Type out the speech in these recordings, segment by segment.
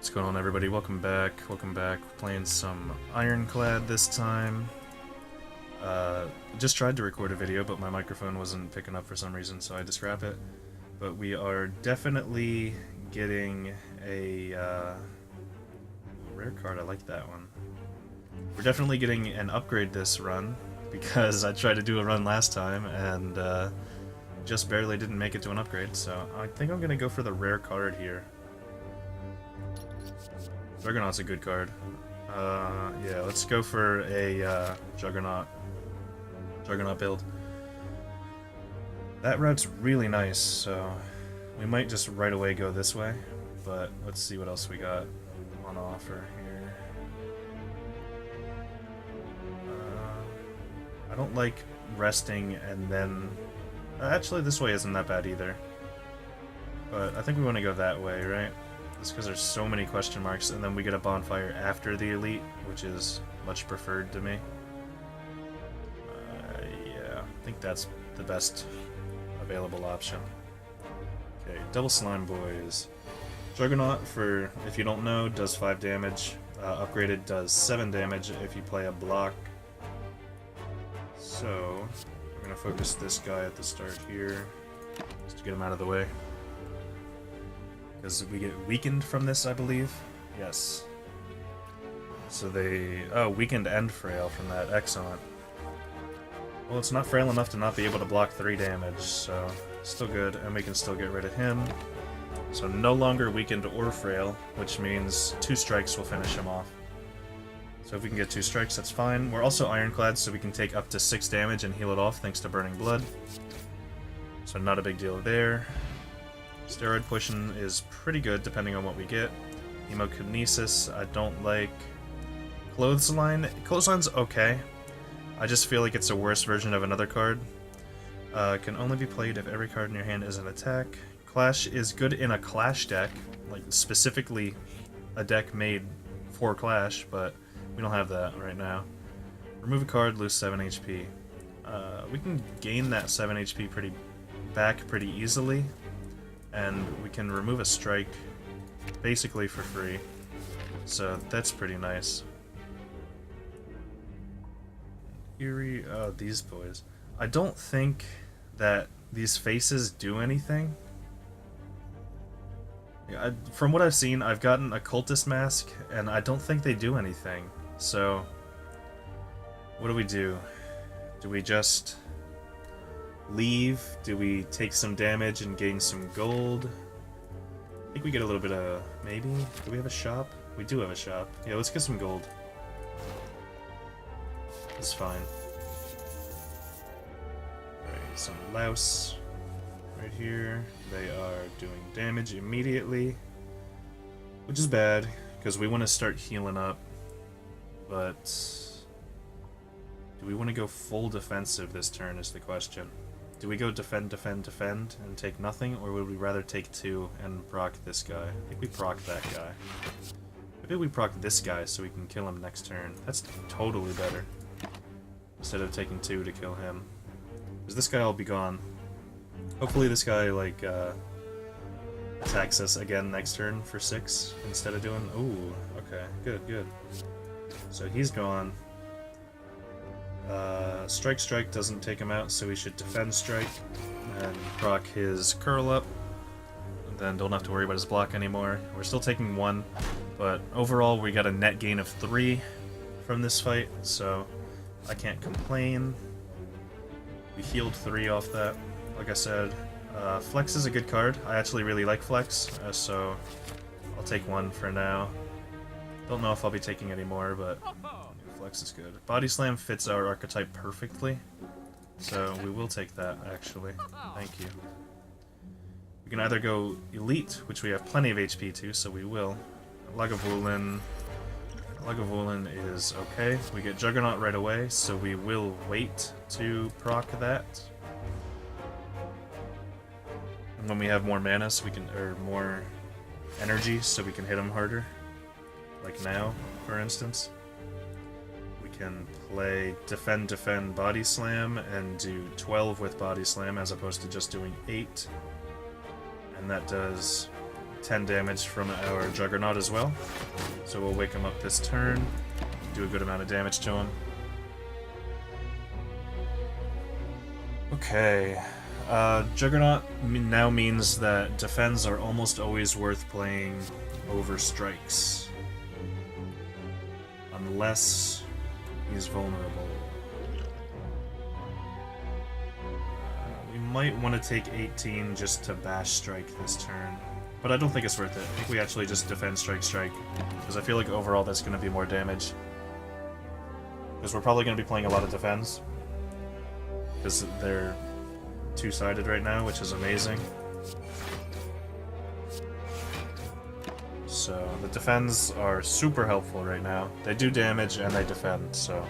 What's going on, everybody? Welcome back. Welcome back. Playing some Ironclad this time. Just tried to record a video, but my microphone wasn't picking up for some reason, so I had to scrap it. But we are definitely getting a rare card. I like that one. We're definitely getting an upgrade this run, because I tried to do a run last time and just barely didn't make it to an upgrade, so I think I'm going to go for the rare card here. Juggernaut's a good card. Yeah, let's go for a Juggernaut build. That route's really nice, so we might just right away go this way, but let's see what else we got on offer here. I don't like resting and then... actually, this way isn't that bad either. But I think we want to go that way, right? Just because there's so many question marks, and then we get a bonfire after the elite, which is much preferred to me. Yeah, I think that's the best available option. Okay, double slime boys. Juggernaut, for if you don't know, does 5 damage. Upgraded does 7 damage if you play a block. So, we're gonna focus this guy at the start here, just to get him out of the way. Because we get weakened from this, I believe. Yes. So they... oh, weakened and frail from that. Excellent. Well, it's not frail enough to not be able to block 3 damage, so still good, and we can still get rid of him. So no longer weakened or frail, which means 2 strikes will finish him off. So if we can get 2 strikes, that's fine. We're also ironclad, so we can take up to 6 damage and heal it off thanks to Burning Blood. So not a big deal there. Steroid pushing is pretty good depending on what we get. Hemokinesis, I don't like. Clothesline. Clothesline's okay. I just feel like it's a worse version of another card. Can only be played if every card in your hand is an attack. Clash is good in a Clash deck, like specifically a deck made for Clash, but we don't have that right now. Remove a card, lose 7 HP. We can gain that 7 HP back pretty easily. And we can remove a strike basically for free. So that's pretty nice. Eerie, oh, these boys. I don't think that these faces do anything. From what I've seen, I've gotten a cultist mask, and I don't think they do anything. So, what do? Do we just... leave? Do we take some damage and gain some gold? I think we get a little bit of... maybe? Do we have a shop? We do have a shop. Yeah, let's get some gold. It's fine. Alright, some louse right here. They are doing damage immediately, which is bad, because we want to start healing up. But... do we want to go full defensive this turn is the question. Do we go defend, and take nothing, or would we rather take 2 and proc this guy? I think we proc that guy. Maybe we proc this guy so we can kill him next turn. That's totally better. Instead of taking 2 to kill him. Because this guy will be gone. Hopefully this guy, like, attacks us again next turn for 6 instead of doing... ooh, okay, good. So he's gone. Strike doesn't take him out, so we should defend strike and proc his curl up. And then don't have to worry about his block anymore. We're still taking 1, but overall we got a net gain of 3 from this fight, so I can't complain. We healed 3 off that, like I said. Flex is a good card. I actually really like Flex, so I'll take 1 for now. Don't know if I'll be taking any more, but... Flex is good. Body Slam fits our archetype perfectly, so we will take that, actually. Thank you. We can either go Elite, which we have plenty of HP to, so we will. Lagavulin is okay. We get Juggernaut right away, so we will wait to proc that. And when we have more mana, so we can, or more energy, so we can hit him harder. Like now, for instance. Can play defend, body slam, and do 12 with body slam as opposed to just doing 8. And that does 10 damage from our Juggernaut as well. So we'll wake him up this turn, do a good amount of damage to him. Okay, Juggernaut now means that defends are almost always worth playing over strikes. Unless he's vulnerable. We might want to take 18 just to bash strike this turn. But I don't think it's worth it. I think we actually just defend strike strike. Because I feel like overall that's going to be more damage. Because we're probably going to be playing a lot of defense. Because they're two-sided right now, which is amazing. So the defends are super helpful right now. They do damage and they defend, so...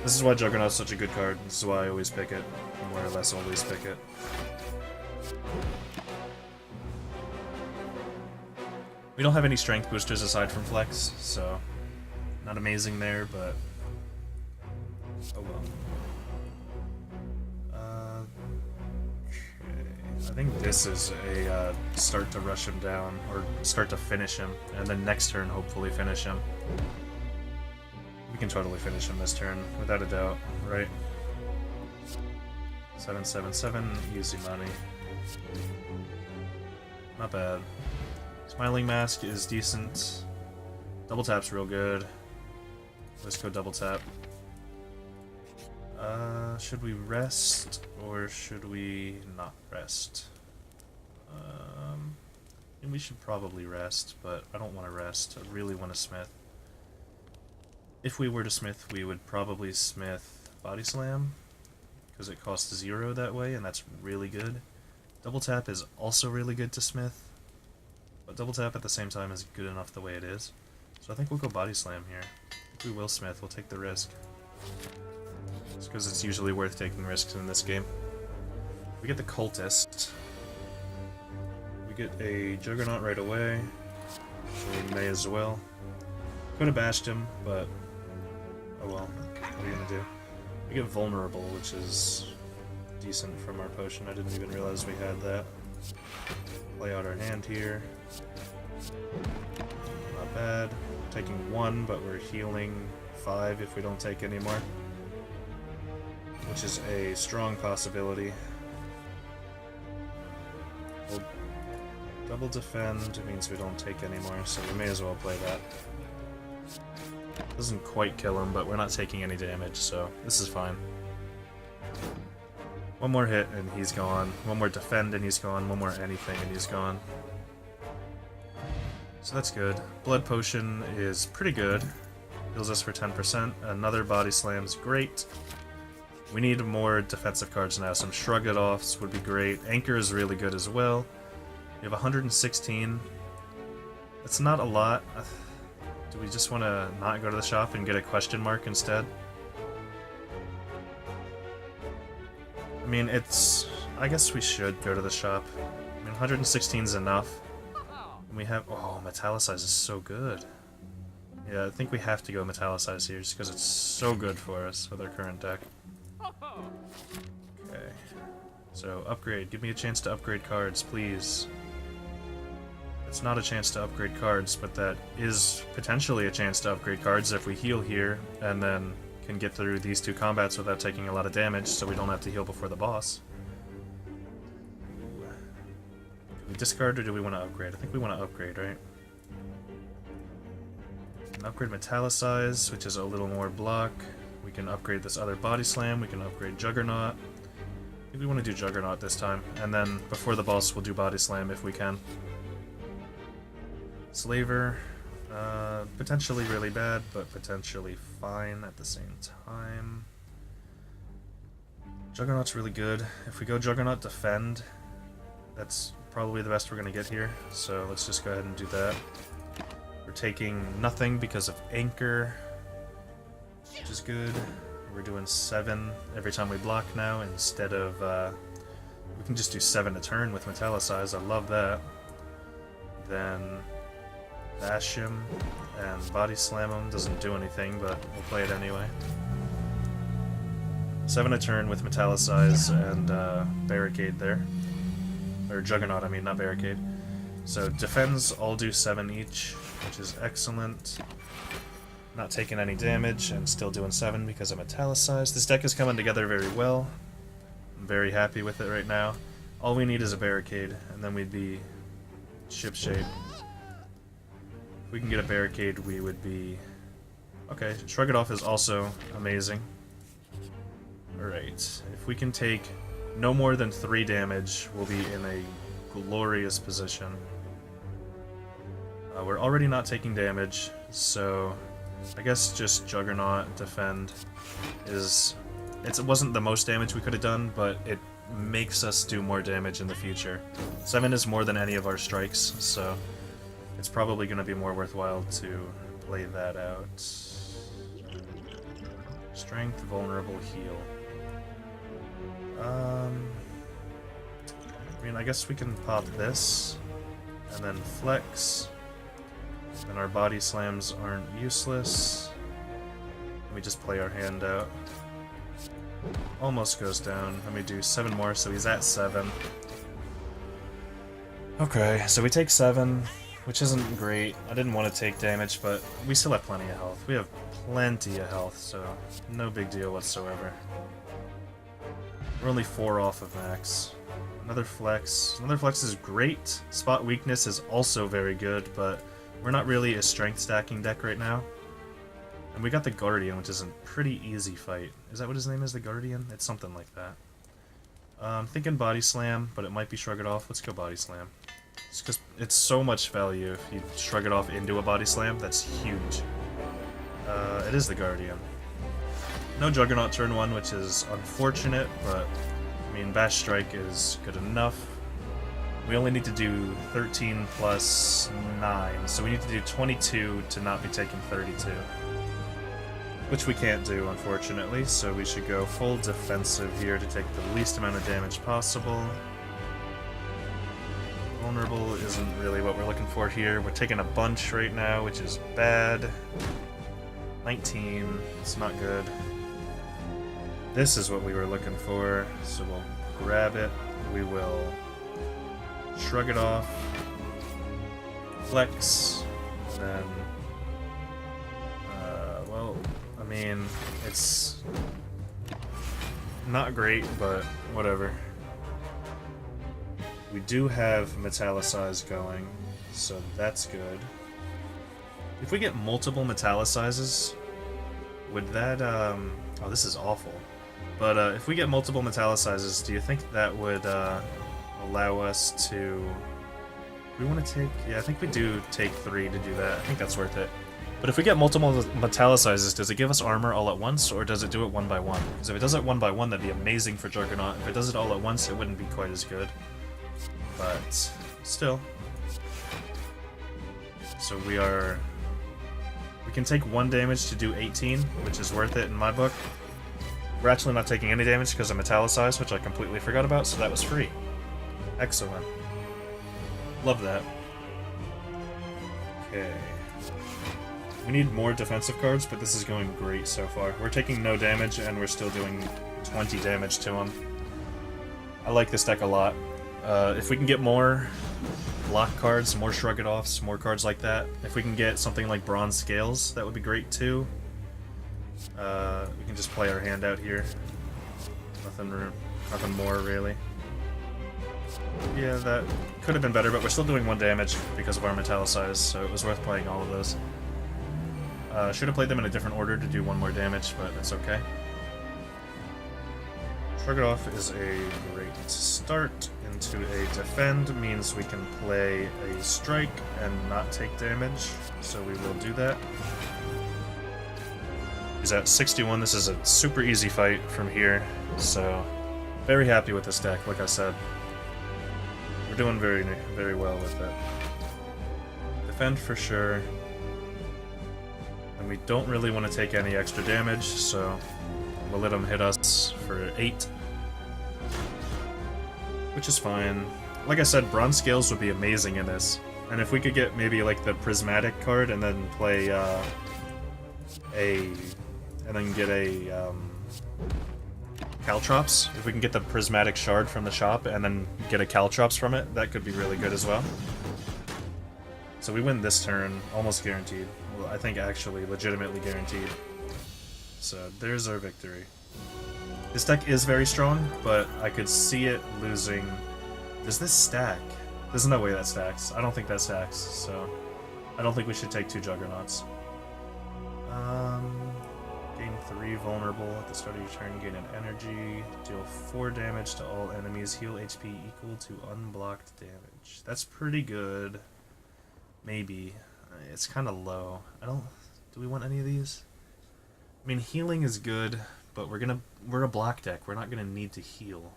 This is why Juggernaut's such a good card. This is why I always pick it. More or less always pick it. We don't have any strength boosters aside from Flex, so... Not amazing there, but... Oh well. I think this is a start to rush him down, or start to finish him, and then next turn hopefully finish him. We can totally finish him this turn, without a doubt, right? 777, easy money. Not bad. Smiling Mask is decent. Double tap's real good. Let's go double tap. Should we rest, or should we not rest? And we should probably rest, but I don't want to rest. I really want to smith. If we were to smith, we would probably smith Body Slam, because it costs 0 that way, and that's really good. Double tap is also really good to smith, but double tap at the same time is good enough the way it is. So I think we'll go Body Slam here. If we will smith, we'll take the risk. Just because it's usually worth taking risks in this game. We get the Cultist. We get a Juggernaut right away. So we may as well. Could have bashed him, but oh well. What are you gonna do? We get Vulnerable, which is decent from our potion. I didn't even realize we had that. Play out our hand here. Not bad. Taking 1, but we're healing 5 if we don't take any more. Which is a strong possibility. We'll double defend means we don't take any more, so we may as well play that. Doesn't quite kill him, but we're not taking any damage, so this is fine. One more hit and he's gone. One more defend and he's gone. One more anything and he's gone. So that's good. Blood Potion is pretty good. Heals us for 10%. Another Body Slam's great. We need more defensive cards now. Some Shrug It Offs would be great. Anchor is really good as well. We have 116. That's not a lot. Do we just want to not go to the shop and get a question mark instead? I mean, I guess we should go to the shop. I mean, 116 is enough. And we have... Oh, Metallicize is so good. Yeah, I think we have to go Metallicize here just because it's so good for us with our current deck. Okay. So, upgrade. Give me a chance to upgrade cards, please. It's not a chance to upgrade cards, but that is potentially a chance to upgrade cards if we heal here, and then can get through these 2 combats without taking a lot of damage, so we don't have to heal before the boss. Do we discard, or do we want to upgrade? I think we want to upgrade, right? We can upgrade Metallicize, which is a little more block. We can upgrade this other Body Slam, we can upgrade Juggernaut. I think we want to do Juggernaut this time, and then before the boss we'll do Body Slam if we can. Slaver, potentially really bad, but potentially fine at the same time. Juggernaut's really good. If we go Juggernaut Defend, that's probably the best we're going to get here, so let's just go ahead and do that. We're taking nothing because of Anchor, which is good. We're doing 7 every time we block now instead of... we can just do 7 a turn with Metallicize, I love that. Then bash him and Body Slam him, doesn't do anything, but we'll play it anyway. 7 a turn with Metallicize and Barricade there. Or Juggernaut, I mean, not Barricade. So defends all do 7 each, which is excellent. Not taking any damage and still doing 7 because I'm italicized. This deck is coming together very well. I'm very happy with it right now. All we need is a barricade, and then we'd be shipshape. If we can get a barricade, we would be... Okay, Shrug It Off is also amazing. Alright, if we can take no more than 3 damage, we'll be in a glorious position. We're already not taking damage, so I guess just Juggernaut, defend is... It wasn't the most damage we could have done, but it makes us do more damage in the future. 7 is more than any of our strikes, so it's probably going to be more worthwhile to play that out. Strength, vulnerable, heal. I mean, I guess we can pop this, and then flex, and our body slams aren't useless. Let me just play our hand out. Almost goes down. Let me do 7 more, so he's at 7. Okay, so we take 7, which isn't great. I didn't want to take damage, but we still have plenty of health. We have plenty of health, so no big deal whatsoever. We're only 4 off of max. Another flex. Another flex is great. Spot weakness is also very good, but we're not really a strength stacking deck right now. And we got the Guardian, which is a pretty easy fight. Is that what his name is, the Guardian? It's something like that. I'm thinking Body Slam, but it might be Shrug It Off. Let's go Body Slam. Just because it's so much value if you Shrug It Off into a Body Slam. That's huge. It is the Guardian. No Juggernaut turn 1, which is unfortunate, but I mean, Bash Strike is good enough. We only need to do 13 plus 9, so we need to do 22 to not be taking 32. Which we can't do, unfortunately, so we should go full defensive here to take the least amount of damage possible. Vulnerable isn't really what we're looking for here. We're taking a bunch right now, which is bad. 19, it's not good. This is what we were looking for, so we'll grab it. We will Shrug It Off, flex, then, well, I mean, it's not great, but whatever. We do have Metallicize going, so that's good. If we get multiple Metallicizes, would that, oh, this is awful. But if we get multiple Metallicizes, do you think that would allow us to... We want to take... Yeah, I think we do take 3 to do that. I think that's worth it. But if we get multiple Metallicizes, does it give us armor all at once, or does it do it 1 by 1? Because if it does it 1 by 1, that'd be amazing for Juggernaut. If it does it all at once, it wouldn't be quite as good. But still. So we are... We can take 1 damage to do 18, which is worth it in my book. We're actually not taking any damage because I'm Metallicized, which I completely forgot about, so that was free. Excellent. Love that. Okay. We need more defensive cards, but this is going great so far. We're taking no damage, and we're still doing 20 damage to him. I like this deck a lot. If we can get more block cards, more Shrug It Offs, more cards like that, if we can get something like Bronze Scales, that would be great too. We can just play our hand out here. Nothing more, really. Yeah, that could have been better, but we're still doing 1 damage because of our Metallicize, so it was worth playing all of those. Should have played them in a different order to do 1 more damage, but that's okay. Shrug It Off is a great start into a defend, means we can play a strike and not take damage, so we will do that. He's at 61, this is a super easy fight from here, so very happy with this deck, like I said. We're doing very, very well with it. Defend for sure. And we don't really want to take any extra damage, so we'll let him hit us for 8. Which is fine. Like I said, Bronze Scales would be amazing in this. And if we could get maybe like the Prismatic card and then play get a Caltrops, if we can get the Prismatic Shard from the shop and then get a Caltrops from it, that could be really good as well. So we win this turn, almost guaranteed. Well, I think actually legitimately guaranteed. So there's our victory. This deck is very strong, but I could see it losing... Does this stack? There's no way that stacks. I don't think that stacks, so... I don't think we should take 2 Juggernauts. Gain 3 vulnerable at the start of your turn, gain an energy, deal 4 damage to all enemies, heal HP equal to unblocked damage. That's pretty good. Maybe. It's kind of low. Do we want any of these? I mean, healing is good, but we're a block deck. We're not gonna need to heal.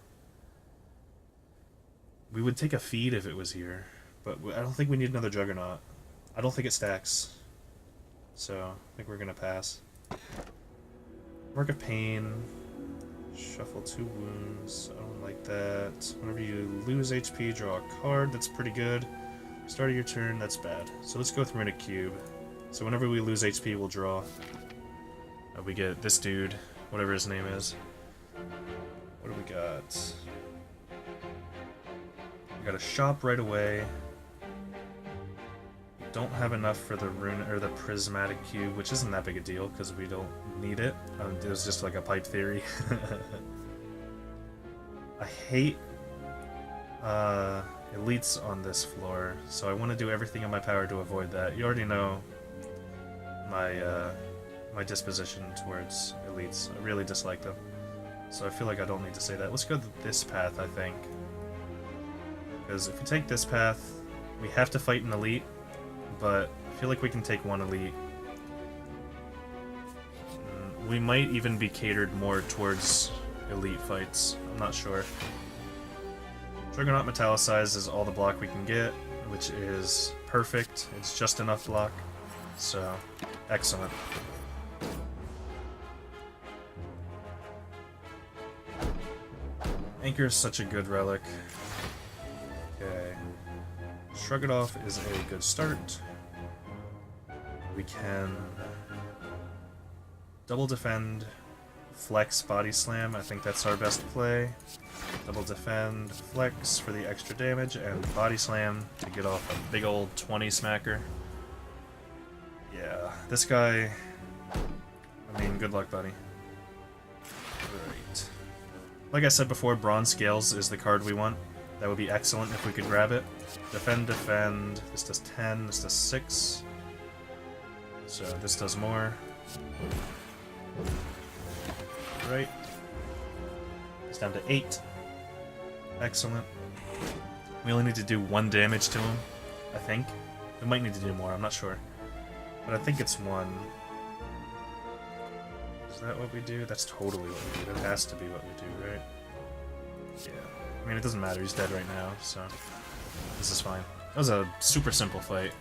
We would take a feed if it was here, but I don't think we need another Juggernaut. I don't think it stacks. So, I think we're gonna pass. Mark of Pain. Shuffle 2 wounds. I don't like that. Whenever you lose HP, draw a card. That's pretty good. Start of your turn, that's bad. So let's go through in a cube. So whenever we lose HP, we'll draw. We get this dude, whatever his name is. What do we got? We got a shop right away. We don't have enough for the rune or the prismatic cube, which isn't that big a deal because we don't need it. It was just like a pipe theory. I hate elites on this floor, so I want to do everything in my power to avoid that. You already know my my disposition towards elites. I really dislike them, so I feel like I don't need to say that. Let's go this path, I think, because if we take this path, we have to fight an elite, but I feel like we can take one elite. We might even be catered more towards elite fights. I'm not sure. Juggernaut Metallicized is all the block we can get, which is perfect. It's just enough block. So, excellent. Anchor is such a good relic. Okay. Shrug It Off is a good start. We can double defend, flex, body slam. I think that's our best play. Double defend, flex for the extra damage, and body slam to get off a big old 20 smacker. Yeah, this guy, I mean, good luck, buddy. Right. Like I said before, Bronze Scales is the card we want. That would be excellent if we could grab it. Defend, defend. This does 10, this does 6. So this does more. Right. It's down to 8. Excellent. We only need to do 1 damage to him, I think. We might need to do more, I'm not sure. But I think it's 1. Is that what we do? That's totally what we do. That has to be what we do, right? Yeah. I mean, it doesn't matter, he's dead right now, so this is fine. That was a super simple fight.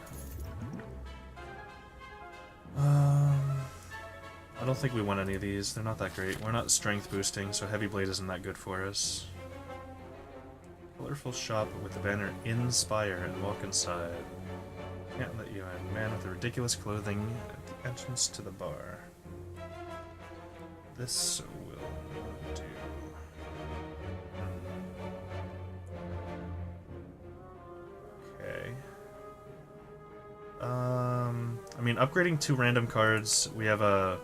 I don't think we want any of these. They're not that great. We're not strength boosting, so Heavy Blade isn't that good for us. Colorful shop with the banner in Spire and walk inside. Can't let you in. Man with the ridiculous clothing at the entrance to the bar. This will do. Okay. I mean, upgrading 2 random cards, we have a...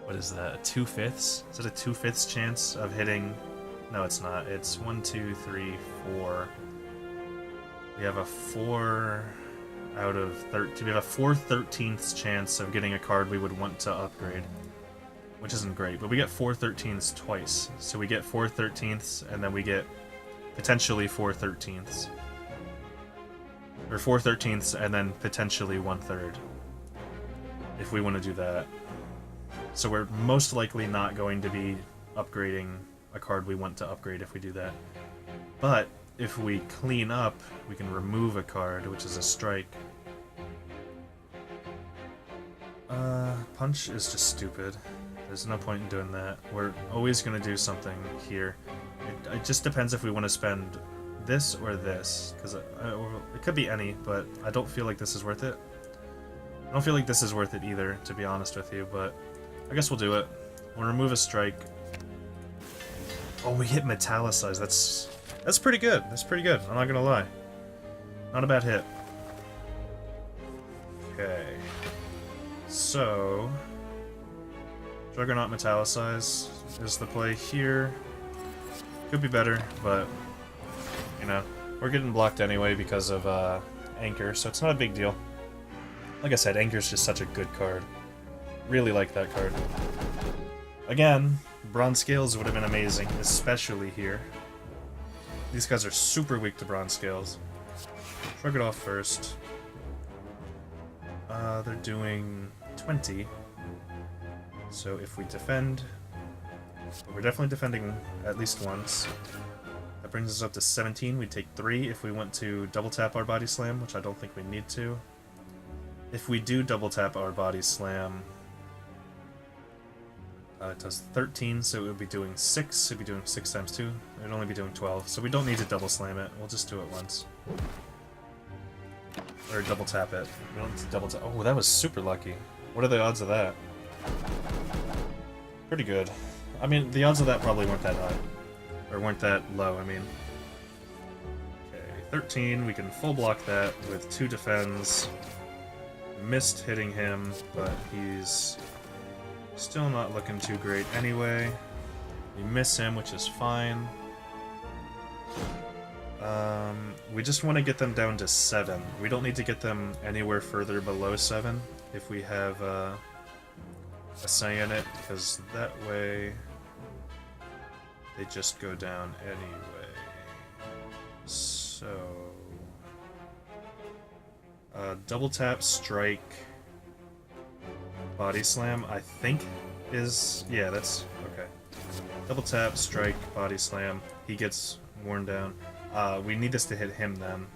what is that? A 2/5? Is it a 2/5 chance of hitting? No, it's not. It's 1, 2, 3, 4. We have a 4 out of 13. We have a 4/13 chance of getting a card we would want to upgrade, which isn't great. But we get 4/13 twice, so we get 4/13, and then we get potentially 4/13, or 4/13, and then potentially 1/3, if we want to do that. So we're most likely not going to be upgrading a card we want to upgrade if we do that. But if we clean up, we can remove a card, which is a strike. Punch is just stupid. There's no point in doing that. We're always going to do something here. It just depends if we want to spend this or this, because it could be any, but I don't feel like this is worth it. I don't feel like this is worth it either, to be honest with you, but I guess we'll do it. We'll remove a strike. Oh, we hit Metallicized. That's pretty good. That's pretty good. I'm not gonna lie. Not a bad hit. Okay. So... Juggernaut Metallicize is the play here. Could be better, but... You know, we're getting blocked anyway because of Anchor, so it's not a big deal. Like I said, Anchor's just such a good card. Really like that card. Again, Bronze Scales would have been amazing, especially here. These guys are super weak to Bronze Scales. Shrug it off first. They're doing 20. So if we defend... We're definitely defending at least once. That brings us up to 17. We'd take 3 if we went to double tap our Body Slam, which I don't think we need to. If we do double tap our Body Slam... it does 13, so it would be doing 6. It would be doing 6 times 2. It would only be doing 12, so we don't need to double slam it. We'll just do it once. Or double tap it. We don't need to double tap. Oh, that was super lucky. What are the odds of that? Pretty good. I mean, the odds of that probably weren't that high. Or weren't that low, I mean. Okay, 13. We can full block that with 2 defends. Missed hitting him, but he's... still not looking too great anyway. We miss him, which is fine. We just want to get them down to 7. We don't need to get them anywhere further below 7 if we have a say in it, because that way they just go down anyway. So... double tap, strike... Body Slam, I think, is... yeah, that's... okay. Double tap, strike, Body Slam. He gets worn down. We need this to hit him, then.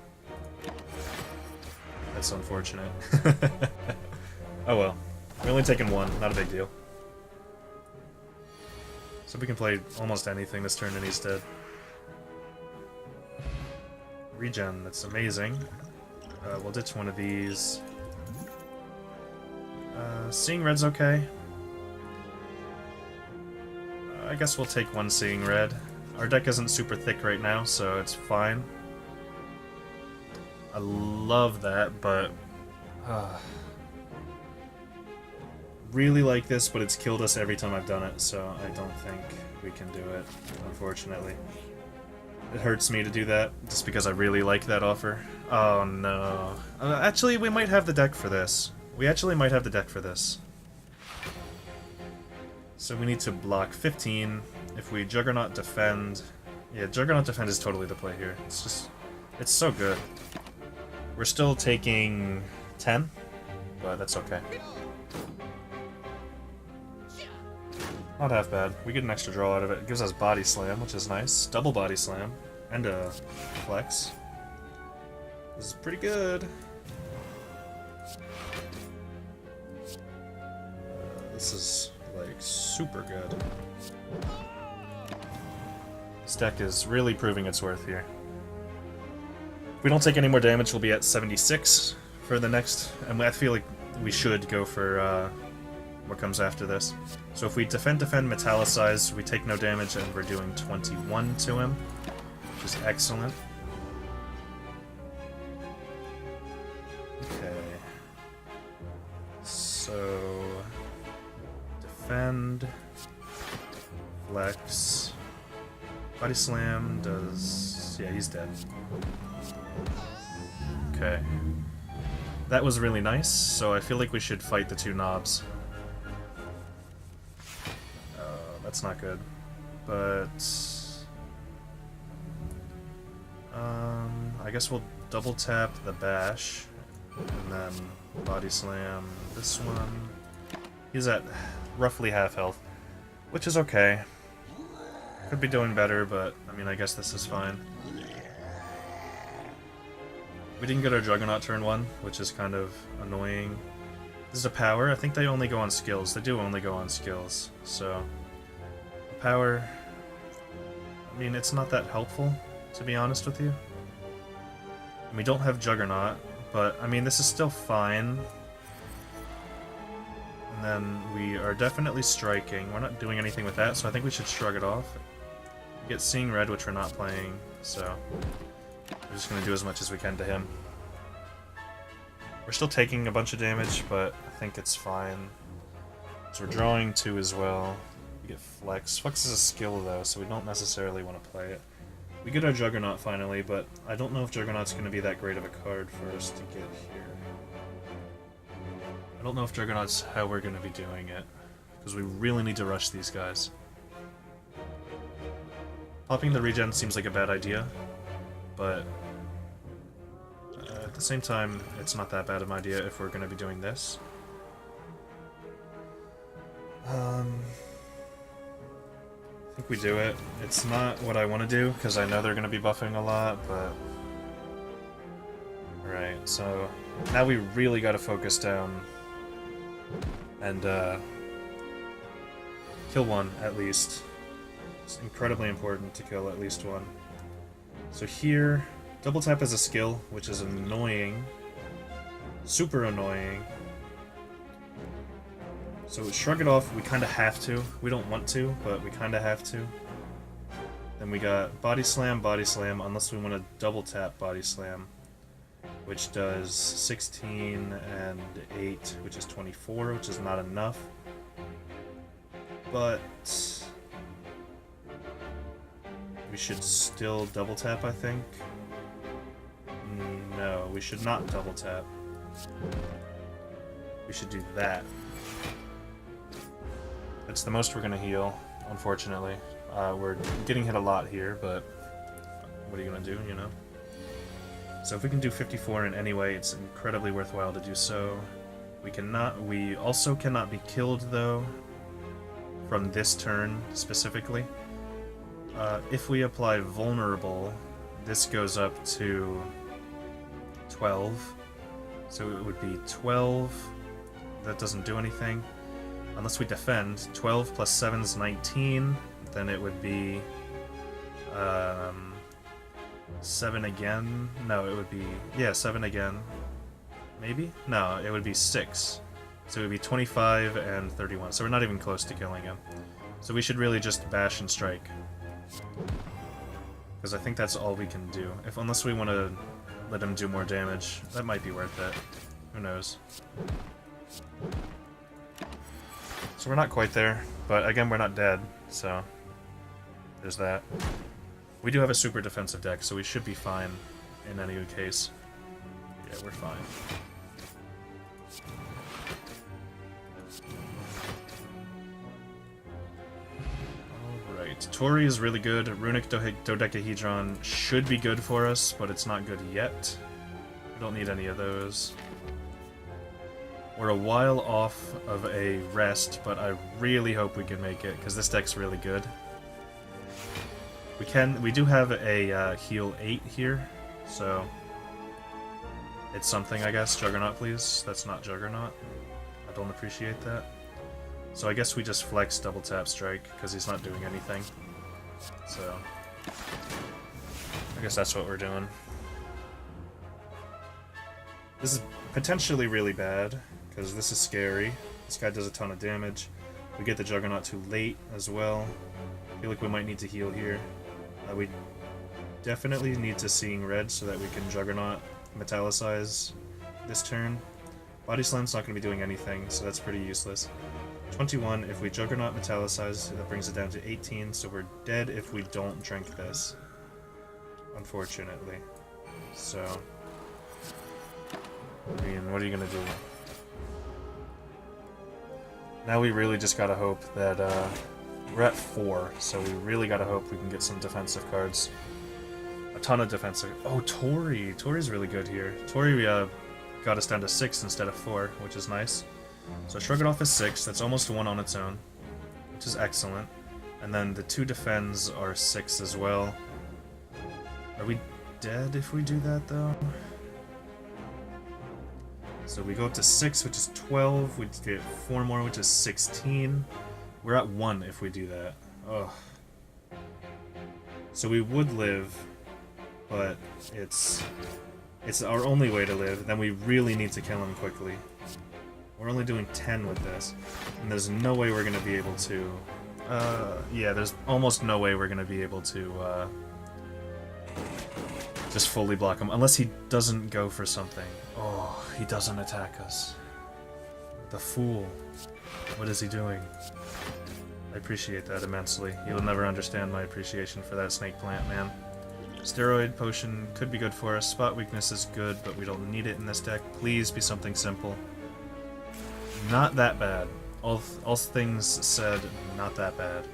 That's unfortunate. Oh well. We're only taking 1, not a big deal. So we can play almost anything this turn and he's dead. Regen, that's amazing. We'll ditch one of these. Seeing Red's okay. I guess we'll take 1 Seeing Red. Our deck isn't super thick right now, so it's fine. I love that, but... really like this, but it's killed us every time I've done it, so I don't think we can do it, unfortunately. It hurts me to do that, just because I really like that offer. Oh no. Actually, we might have the deck for this. We actually might have the deck for this. So we need to block 15. If we Juggernaut Defend... yeah, Juggernaut Defend is totally the play here. It's just... it's so good. We're still taking 10, but that's okay. Not half bad. We get an extra draw out of it. It gives us Body Slam, which is nice. Double Body Slam. And a Flex. This is pretty good. This is, like, super good. This deck is really proving its worth here. If we don't take any more damage, we'll be at 76 for the next... and I feel like we should go for what comes after this. So if we defend, Metallicize, we take no damage, and we're doing 21 to him, which is excellent. Okay. So... defend... Flex... Body Slam does... yeah, he's dead. Okay. That was really nice, so I feel like we should fight the 2 knobs. That's not good. But... I guess we'll double tap the Bash, and then Body Slam this one. He's at roughly half health, which is okay. Could be doing better, but, I mean, I guess this is fine. We didn't get our Juggernaut turn 1, which is kind of annoying. This is a power. I think they only go on skills. They do only go on skills, so... power... I mean, it's not that helpful, to be honest with you. And we don't have Juggernaut, but, I mean, this is still fine. And then we are definitely striking. We're not doing anything with that, so I think we should shrug it off. We get Seeing Red, which we're not playing, so we're just going to do as much as we can to him. We're still taking a bunch of damage, but I think it's fine. So we're drawing 2 as well. We get Flex. Flex is a skill, though, so we don't necessarily want to play it. We get our Juggernaut finally, but I don't know if Juggernaut's going to be that great of a card for us to get here. I don't know if Juggernaut's how we're going to be doing it, because we really need to rush these guys. Popping the regen seems like a bad idea, but at the same time, it's not that bad of an idea if we're going to be doing this. I think we do it. It's not what I want to do, because I know they're going to be buffing a lot, but... Alright, so now we really got to focus down and kill one, at least. It's incredibly important to kill at least one. So here, double tap is a skill, which is annoying. Super annoying. So shrug it off, we kind of have to. We don't want to, but we kind of have to. Then we got Body Slam, unless we want to double tap Body Slam, which does 16 and 8, which is 24, which is not enough. But we should still double tap, I think. No, we should not double tap. We should do that. It's the most we're gonna heal, unfortunately. We're getting hit a lot here, but what are you gonna do, you know? So if we can do 54 in any way, it's incredibly worthwhile to do so. We also cannot be killed, though, from this turn, specifically. If we apply Vulnerable, this goes up to 12. So it would be 12. That doesn't do anything. Unless we defend, 12 plus 7 is 19, then it would be 7 again. No, it would be, yeah, 7 again. Maybe? No, it would be 6. So it would be 25 and 31. So we're not even close to killing him. So we should really just bash and strike. Because I think that's all we can do. Unless we want to let him do more damage, that might be worth it. Who knows? So we're not quite there, but again, we're not dead, so there's that. We do have a super defensive deck, so we should be fine in any case. Yeah, we're fine. Alright, Tori is really good. Runic Dodecahedron should be good for us, but it's not good yet. We don't need any of those. We're a while off of a rest, but I really hope we can make it, because this deck's really good. We do have a heal 8 here, so it's something, I guess. Juggernaut, please. That's not Juggernaut. I don't appreciate that. So I guess we just flex double tap strike, because he's not doing anything. So I guess that's what we're doing. This is potentially really bad, because this is scary. This guy does a ton of damage. We get the Juggernaut too late as well. I feel like we might need to heal here. We definitely need to Seeing Red so that we can Juggernaut Metallicize this turn. Body Slam's not going to be doing anything, so that's pretty useless. 21, if we Juggernaut Metallicize, that brings it down to 18, so we're dead if we don't drink this. Unfortunately. So I mean, what are you going to do? Now we really just gotta hope that, we're at 4, so we really gotta hope we can get some defensive cards. A ton of defensive... Oh, Tori! Tori's really good here. Tori got us down to 6 instead of 4, which is nice. So Shrug It Off is 6, that's almost 1 on its own, which is excellent. And then the 2 defends are 6 as well. Are we dead if we do that, though? So we go up to 6, which is 12, we get 4 more, which is 16. We're at 1 if we do that. Ugh. So we would live, but it's our only way to live. Then we really need to kill him quickly. We're only doing 10 with this, and there's no way we're going to be able to Yeah, there's almost no way we're gonna be able to, just fully block him, unless he doesn't go for something. Oh, he doesn't attack us. The fool. What is he doing? I appreciate that immensely. You'll never understand my appreciation for that snake plant, man. Steroid potion could be good for us. Spot weakness is good, but we don't need it in this deck. Please be something simple. Not that bad. All things said, not that bad.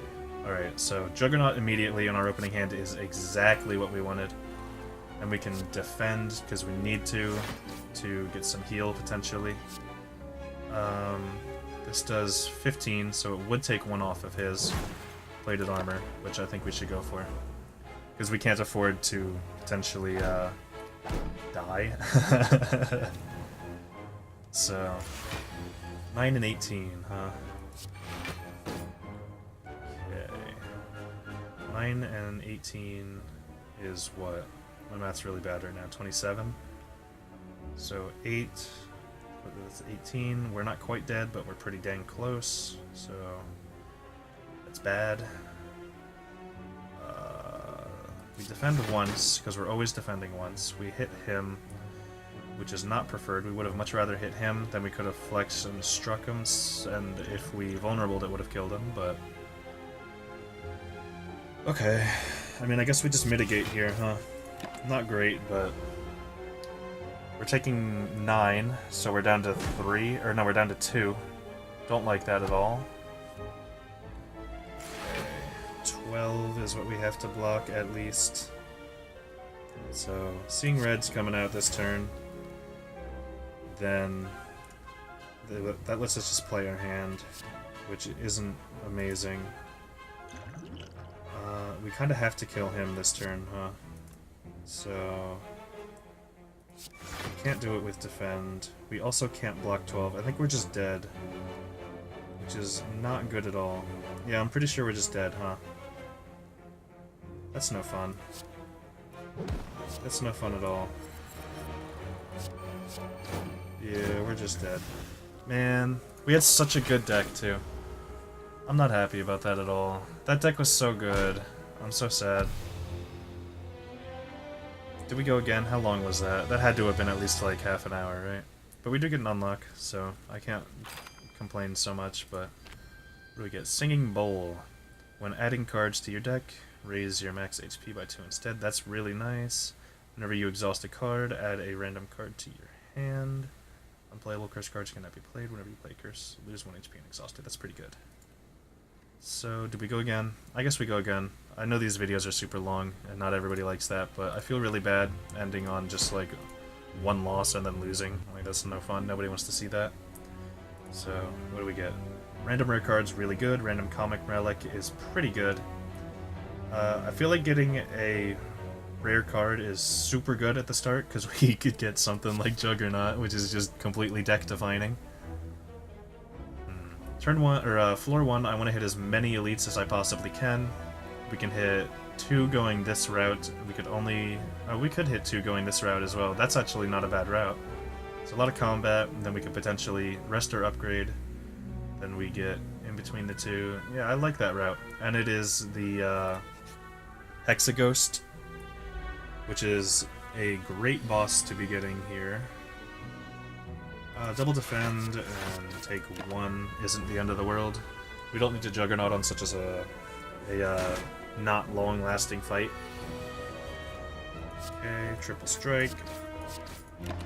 Alright, so Juggernaut immediately on our opening hand is exactly what we wanted. And we can defend, because we need to get some heal, potentially. This does 15, so it would take one off of his plated armor, which I think we should go for. Because we can't afford to potentially, die. So, 9 and 18, huh? Okay. 9 and 18 is what? My math's really bad right now. 27? So 8... That's 18. We're not quite dead, but we're pretty dang close. So... That's bad. We defend once, because we're always defending once. We hit him, which is not preferred. We would have much rather hit him, then we could have flexed and struck him, and if we vulnerable, it would have killed him, but... Okay. I mean, I guess we just mitigate here, huh? Not great, but... We're taking 9, so we're down to 3, or no, we're down to 2. Don't like that at all. 12 is what we have to block, at least. So, seeing red's coming out this turn. Then... that lets us just play our hand, which isn't amazing. We kind of have to kill him this turn, huh? So... We can't do it with defend. We also can't block 12. I think we're just dead. Which is not good at all. Yeah, I'm pretty sure we're just dead, huh? That's no fun. That's no fun at all. Yeah, we're just dead. Man, we had such a good deck, too. I'm not happy about that at all. That deck was so good. I'm so sad. Did we go again? How long was that? That had to have been at least like half an hour, right? But we do get an unlock, so I can't complain so much, but... What do we get? Singing Bowl. When adding cards to your deck, raise your max HP by 2 instead. That's really nice. Whenever you exhaust a card, add a random card to your hand. Unplayable curse cards cannot be played. Whenever you play curse, lose 1 HP and exhaust it. That's pretty good. So, did we go again? I guess we go again. I know these videos are super long, and not everybody likes that, but I feel really bad ending on just, like, one loss and then losing. Like, that's no fun. Nobody wants to see that. So, what do we get? Random rare cards, really good. Random comic relic is pretty good. I feel like getting a rare card is super good at the start, because we could get something like Juggernaut, which is just completely deck-defining. Turn 1, or floor 1, I want to hit as many elites as I possibly can. We can hit 2 going this route. We could only... we could hit 2 going this route as well. That's actually not a bad route. It's a lot of combat, and then we could potentially rest or upgrade. Then we get in between the 2. Yeah, I like that route. And it is the Hexaghost, which is a great boss to be getting here. Double defend and take 1 isn't the end of the world. We don't need to Juggernaut on such as a not long-lasting fight. Okay, triple strike.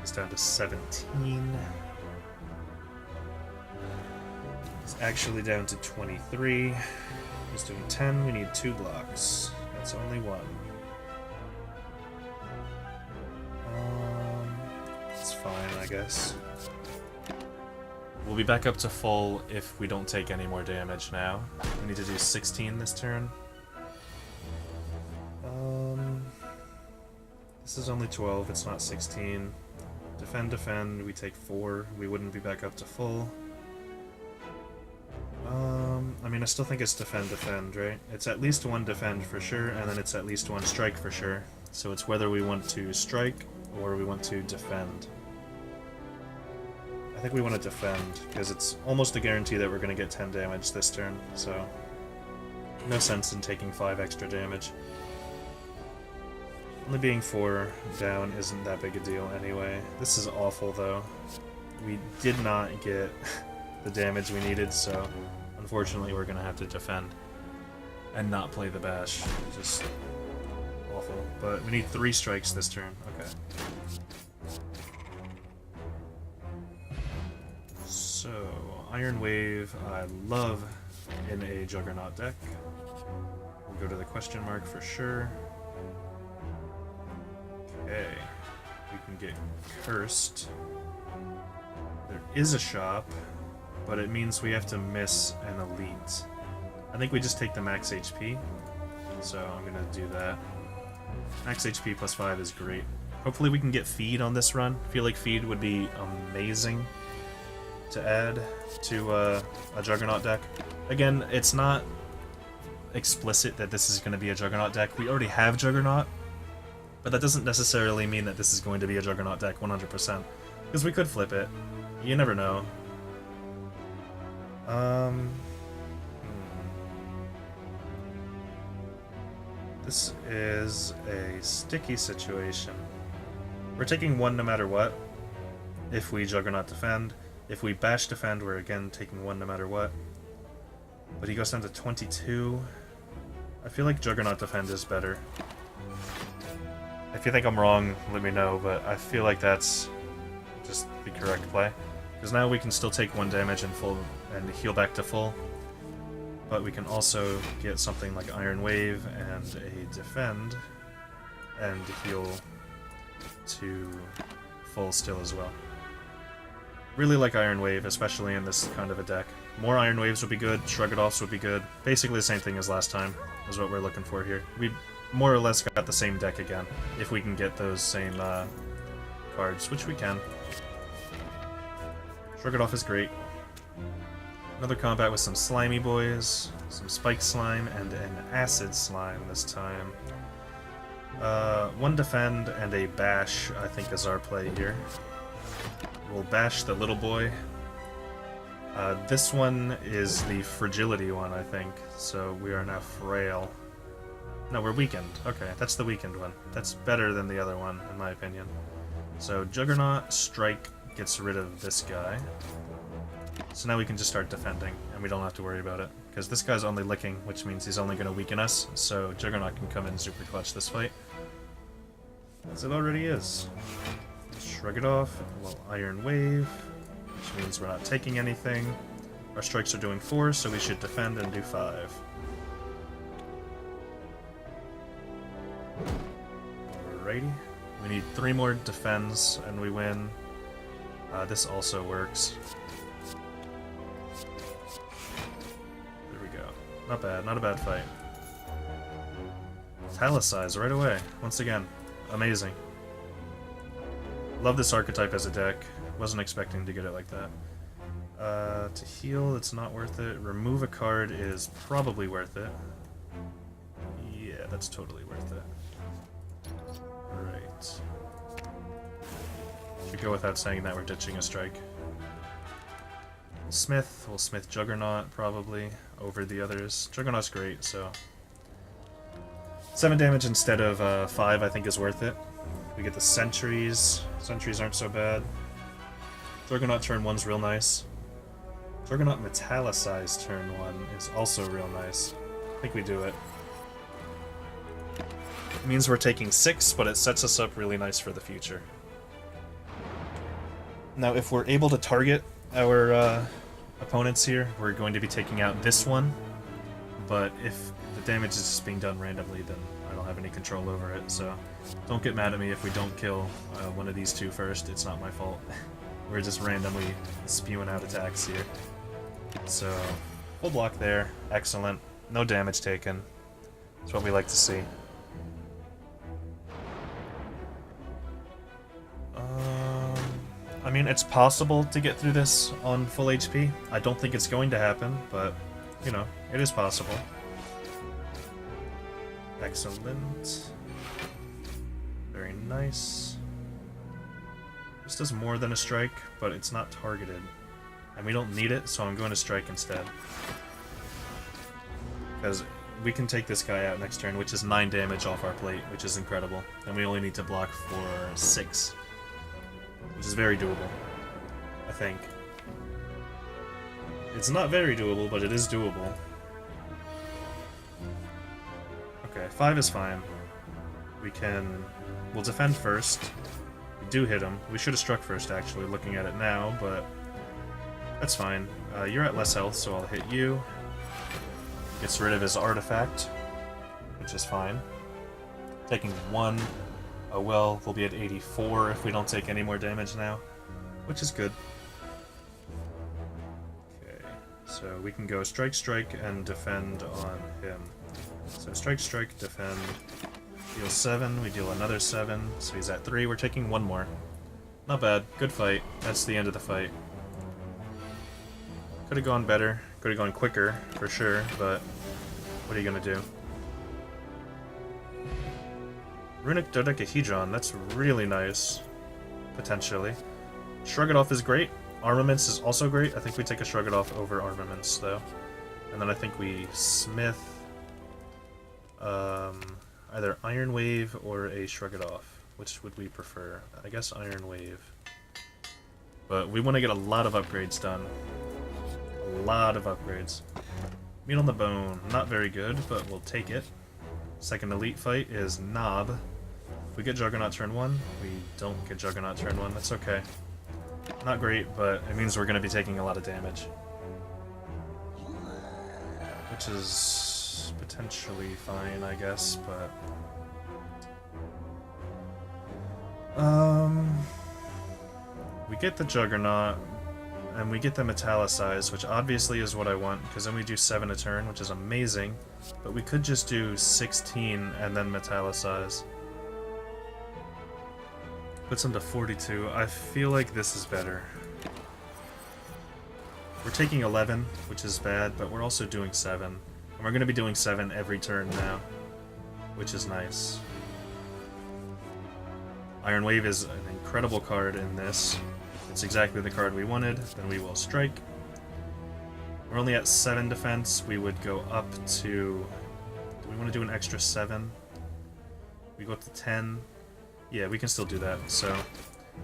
It's down to 17. It's actually down to 23. He's doing 10. We need 2 blocks. That's only 1. It's fine, I guess. We'll be back up to full if we don't take any more damage now. We need to do 16 this turn. This is only 12, it's not 16. Defend, defend, we take 4. We wouldn't be back up to full. I mean, I still think it's defend, defend, right? It's at least 1 defend for sure, and then it's at least 1 strike for sure. So it's whether we want to strike or we want to defend. I think we want to defend, because it's almost a guarantee that we're going to get 10 damage this turn, so... No sense in taking 5 extra damage. Only being 4 down isn't that big a deal anyway. This is awful though. We did not get the damage we needed, so unfortunately we're gonna have to defend and not play the bash. Just awful. But we need 3 strikes this turn. Okay. So, Iron Wave, I love in a Juggernaut deck. We'll go to the question mark for sure. Okay. We can get Cursed. There is a shop, but it means we have to miss an elite. I think we just take the max HP, so I'm gonna do that. Max HP plus 5 is great. Hopefully we can get Feed on this run. I feel like Feed would be amazing to add to a Juggernaut deck. Again, it's not explicit that this is going to be a Juggernaut deck. We already have Juggernaut, but that doesn't necessarily mean that this is going to be a Juggernaut deck 100%. Because we could flip it. You never know. This is a sticky situation. We're taking 1 no matter what, if we Juggernaut defend. If we bash defend, we're again taking 1 no matter what. But he goes down to 22. I feel like Juggernaut defend is better. If you think I'm wrong, let me know, but I feel like that's just the correct play. Because now we can still take 1 damage and heal back to full. But we can also get something like Iron Wave and a defend and heal to full still as well. Really like Iron Wave, especially in this kind of a deck. More Iron Waves would be good, Shrug It Offs would be good. Basically the same thing as last time, is what we're looking for here. We more or less got the same deck again, if we can get those same cards, which we can. Shrug It Off is great. Another combat with some slimy boys, some spike slime, and an acid slime this time. 1 defend and a bash, I think, is our play here. We'll bash the little boy. This one is the fragility one, I think, so we are now frail. No, we're weakened. Okay, that's the weakened one. That's better than the other one, in my opinion. So Juggernaut Strike gets rid of this guy. So now we can just start defending, and we don't have to worry about it. Because this guy's only licking, which means he's only going to weaken us, so Juggernaut can come in super clutch this fight. As it already is. Shrug it off, a little Iron Wave, which means we're not taking anything. Our strikes are doing 4, so we should defend and do 5. Alrighty. We need 3 more defends, and we win. This also works. There we go. Not bad, not a bad fight. Talicize right away, once again. Amazing. Love this archetype as a deck. Wasn't expecting to get it like that. To heal, it's not worth it. Remove a card is probably worth it. Yeah, that's totally worth it. Alright. Should go without saying that we're ditching a strike. We'll Smith Juggernaut, probably, over the others. Juggernaut's great, so... 7 damage instead of 5, I think, is worth it. We get the Sentries. Sentries aren't so bad. Juggernaut turn 1's real nice. Juggernaut Metallicize turn 1 is also real nice. I think we do it. It means we're taking 6, but it sets us up really nice for the future. Now, if we're able to target our opponents here, we're going to be taking out this one. But if the damage is just being done randomly, then I don't have any control over it, so don't get mad at me if we don't kill one of these 2 first. It's not my fault. We're just randomly spewing out attacks here. So, full block there. Excellent. No damage taken. That's what we like to see. I mean, it's possible to get through this on full HP. I don't think it's going to happen, but, you know, it is possible. Excellent. Very nice. This does more than a strike, but it's not targeted. And we don't need it, so I'm going to strike instead. Because we can take this guy out next turn, which is 9 damage off our plate, which is incredible. And we only need to block for 6, which is very doable, I think. It's not very doable, but it is doable. Okay, 5 is fine. We'll defend first. We do hit him. We should have struck first, actually, looking at it now, but that's fine. You're at less health, so I'll hit you. Gets rid of his artifact, which is fine. Taking 1. Oh well, we'll be at 84 if we don't take any more damage now, which is good. Okay, so we can go strike, strike, and defend on him. So strike, strike, defend. Deal 7, we deal another 7, so he's at 3. We're taking 1 more. Not bad. Good fight. That's the end of the fight. Could have gone better. Could have gone quicker, for sure, but what are you gonna do? Runic Dodecahedron, that's really nice. Potentially. Shrug It Off is great. Armaments is also great. I think we take a Shrug It Off over Armaments, though. And then I think we Smith either Iron Wave or a Shrug It Off. Which would we prefer? I guess Iron Wave. But we want to get a lot of upgrades done. A lot of upgrades. Meat on the Bone, not very good, but we'll take it. Second elite fight is Knob. If we get Juggernaut turn 1, we don't get Juggernaut turn 1, that's okay. Not great, but it means we're going to be taking a lot of damage. Which is potentially fine, I guess, but... we get the Juggernaut, and we get the Metallicize, which obviously is what I want, because then we do 7 a turn, which is amazing. But we could just do 16 and then Metallicize. Puts him to 42. I feel like this is better. We're taking 11, which is bad, but we're also doing 7. And we're going to be doing 7 every turn now, which is nice. Iron Wave is an incredible card in this. It's exactly the card we wanted. Then we will strike. We're only at 7 defense. We would go up to... Do we want to do an extra 7? We go up to 10. Yeah, we can still do that. So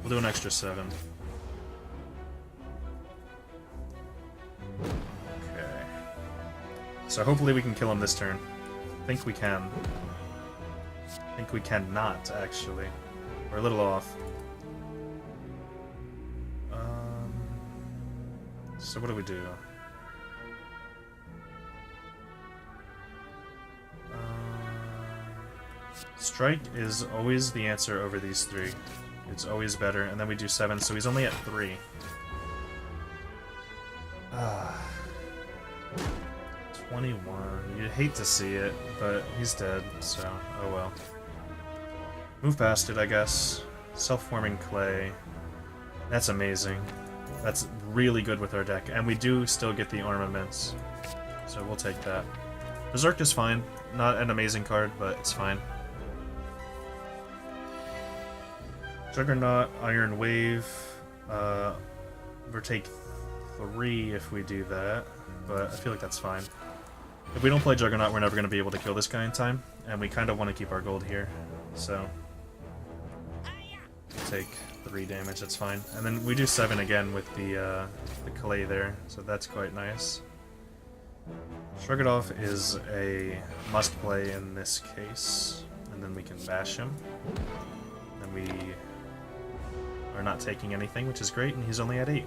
we'll do an extra 7. Okay. So hopefully we can kill him this turn. I think we can. I think we cannot, actually. We're a little off. So what do we do? Strike is always the answer over these 3. It's always better, and then we do 7, so he's only at 3. 21. You'd hate to see it, but he's dead, so oh well. Move past it, I guess. Self-forming clay. That's amazing. That's really good with our deck, and we do still get the armaments, so we'll take that. Berserk is fine. Not an amazing card, but it's fine. Juggernaut, Iron Wave. We'll take 3 if we do that, but I feel like that's fine. If we don't play Juggernaut, we're never going to be able to kill this guy in time, and we kind of want to keep our gold here, so... take 3 damage, that's fine. And then we do 7 again with the clay there, so that's quite nice. Shrug It Off is a must-play in this case, and then we can bash him. And we are not taking anything, which is great, and he's only at 8.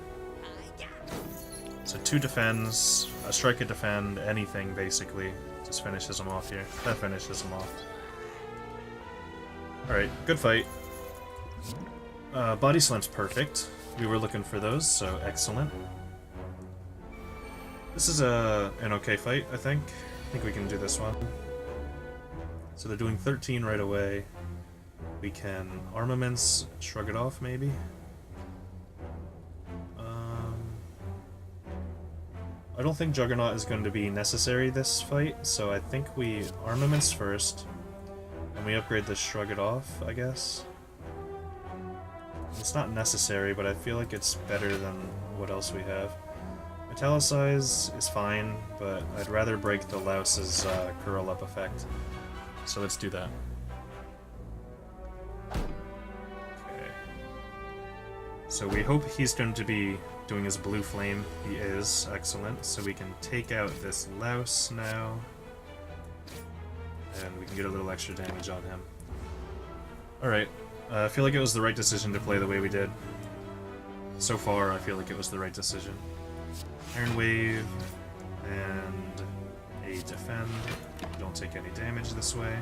So 2 defends, a strike, a defend, anything basically. Just finishes him off here. That finishes him off. Alright, good fight. Body Slam's perfect. We were looking for those, so excellent. This is an okay fight, I think. I think we can do this one. So they're doing 13 right away. We can armaments, Shrug It Off maybe. I don't think Juggernaut is going to be necessary this fight, so I think we armaments first, and we upgrade the Shrug It Off, I guess. It's not necessary, but I feel like it's better than what else we have. Italicize is fine, but I'd rather break the Louse's curl up effect. So let's do that. Okay. So we hope he's going to be doing his blue flame. He is. Excellent. So we can take out this Louse now. And we can get a little extra damage on him. Alright. I feel like it was the right decision to play the way we did. So far, I feel like it was the right decision. Iron Wave and a defend. Don't take any damage this way.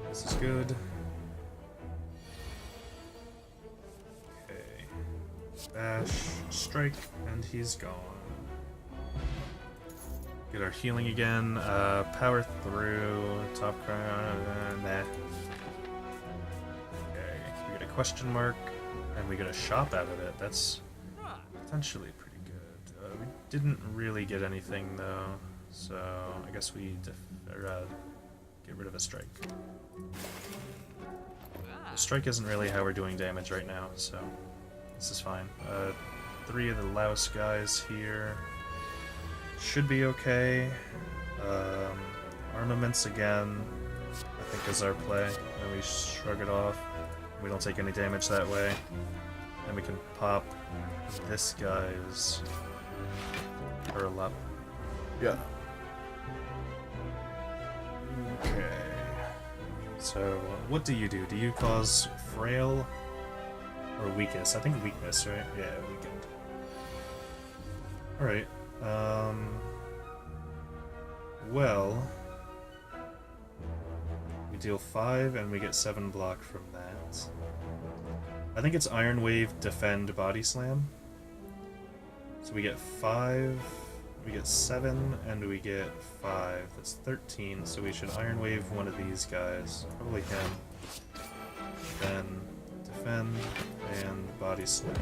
This is good. Okay. Bash, strike, and he's gone. Get our healing again. Power through. Top crown. Nah. Okay. We get a question mark, and we get a shop out of it. That's potentially pretty good. We didn't really get anything though, so I guess we get rid of a strike. The strike isn't really how we're doing damage right now, so this is fine. 3 of the Louse guys here should be okay. Armaments again, I think is our play, and we shrug it off. We don't take any damage that way, and we can pop this guy's curl up. Yeah. Okay. So, what do you do? Do you cause frail or weakness? I think weakness, right? Yeah, weakened. Alright. Well, we deal 5 and we get 7 block from that. I think it's Iron Wave, Defend, Body Slam. So we get 5, we get 7, and we get 5. That's 13, so we should Iron Wave one of these guys. Probably him. Then Defend and Body Slam.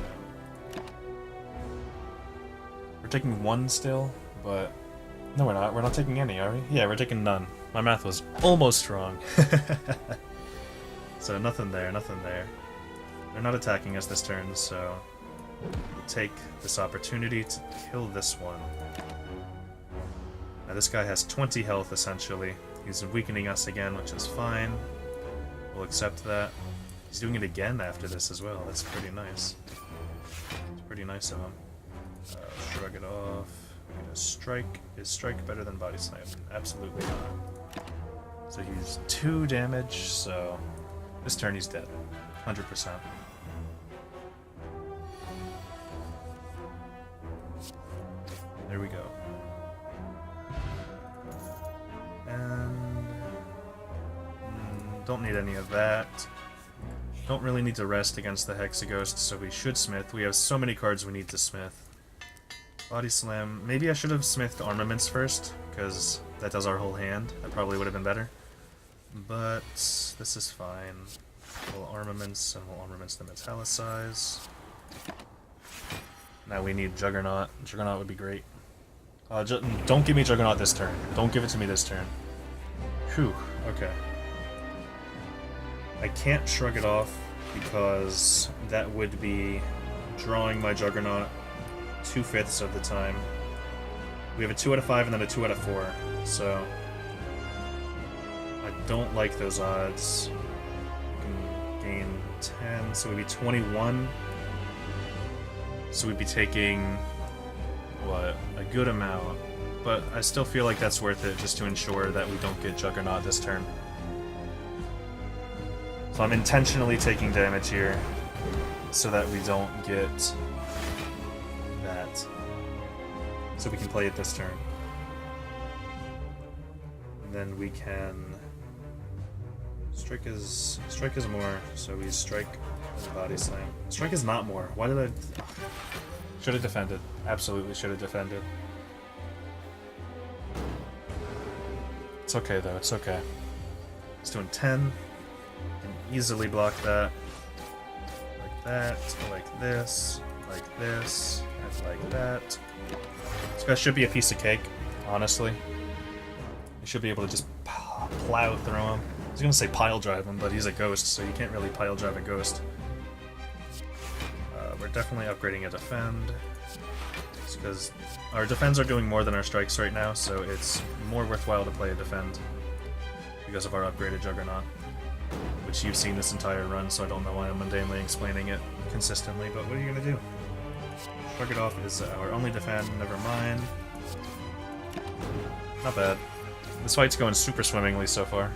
We're taking 1 still, but... No, we're not. We're not taking any, are we? Yeah, we're taking none. My math was almost wrong. So nothing there, nothing there. They're not attacking us this turn, so we'll take this opportunity to kill this one. Now this guy has 20 health, essentially. He's weakening us again, which is fine. We'll accept that. He's doing it again after this as well. That's pretty nice. It's pretty nice of him. Shrug it off. We're gonna strike. Is strike better than body slam? Absolutely not. So he's 2 damage, so this turn he's dead. 100%. There we go. And... don't need any of that. Don't really need to rest against the Hexaghost, so we should smith. We have so many cards we need to smith. Body Slam. Maybe I should have smithed Armaments first, because that does our whole hand. That probably would have been better. But this is fine. We'll Armaments, and we'll Armaments the Metallicize. Now we need Juggernaut. Juggernaut would be great. Don't give me Juggernaut this turn. Don't give it to me this turn. Whew, okay. I can't shrug it off because that would be drawing my Juggernaut 2/5 of the time. We have a 2 out of 5 and then a 2 out of 4, so I don't like those odds. We can gain 10, so we'd be 21. So we'd be taking, what, a good amount. But I still feel like that's worth it just to ensure that we don't get Juggernaut this turn. So I'm intentionally taking damage here so that we don't get that. So we can play it this turn. And then we can... Strike is more, so we strike and body slam. Strike is not more. Why did I... Should have defended. Absolutely should have defended. It's okay though, it's okay. It's doing 10. Can easily block that. Like that, like this, and like that. This guy should be a piece of cake, honestly. You should be able to just plow through him. I was gonna say pile drive him, but he's a ghost, so you can't really pile drive a ghost. We're definitely upgrading a defend. Because our defends are doing more than our strikes right now, so it's more worthwhile to play a defend because of our upgraded Juggernaut, which you've seen this entire run, so I don't know why I'm mundanely explaining it consistently, but what are you going to do? Shrug it off is our only defend, never mind. Not bad. This fight's going super swimmingly so far.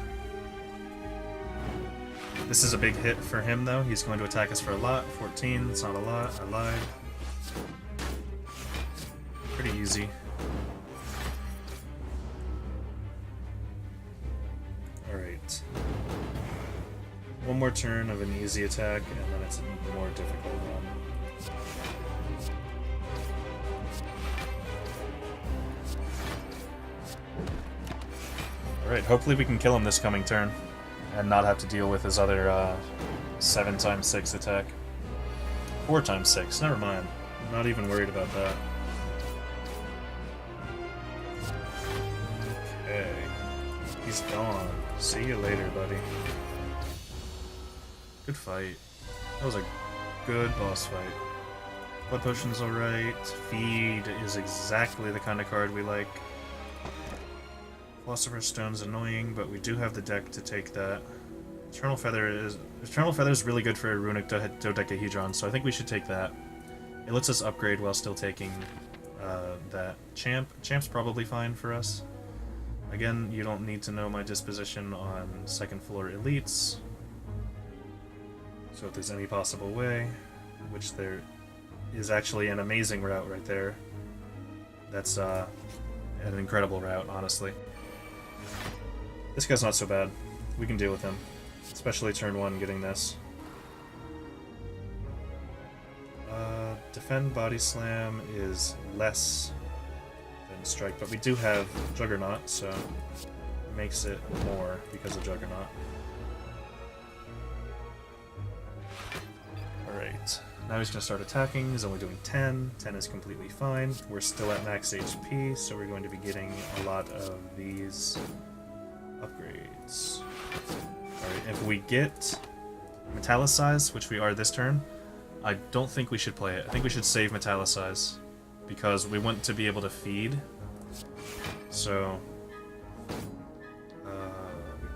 This is a big hit for him, though. He's going to attack us for a lot. 14, it's not a lot. I lied. Pretty easy. Alright. One more turn of an easy attack, and then it's a more difficult one. Alright, hopefully we can kill him this coming turn, and not have to deal with his other 7x6 attack. 4x6, never mind. I'm not even worried about that. Okay. He's gone. See you later, buddy. Good fight. That was a good boss fight. Blood Potion's alright. Feed is exactly the kind of card we like. Philosopher's Stone's annoying, but we do have the deck to take that. Eternal Feather is really good for a runic dodecahedron, so I think we should take that. It lets us upgrade while still taking that. Champ's probably fine for us. Again, you don't need to know my disposition on second floor elites. So if there's any possible way, which there is actually an amazing route right there, that's an incredible route, honestly. This guy's not so bad. We can deal with him. Especially turn 1 getting this. Defend Body Slam is less than Strike, but we do have Juggernaut, so it makes it more because of Juggernaut. Alright, now he's going to start attacking. He's only doing 10. 10 is completely fine. We're still at max HP, so we're going to be getting a lot of these upgrades. Alright, if we get Metallicize, which we are this turn, I don't think we should play it. I think we should save Metallicize, because we want to be able to feed. So, we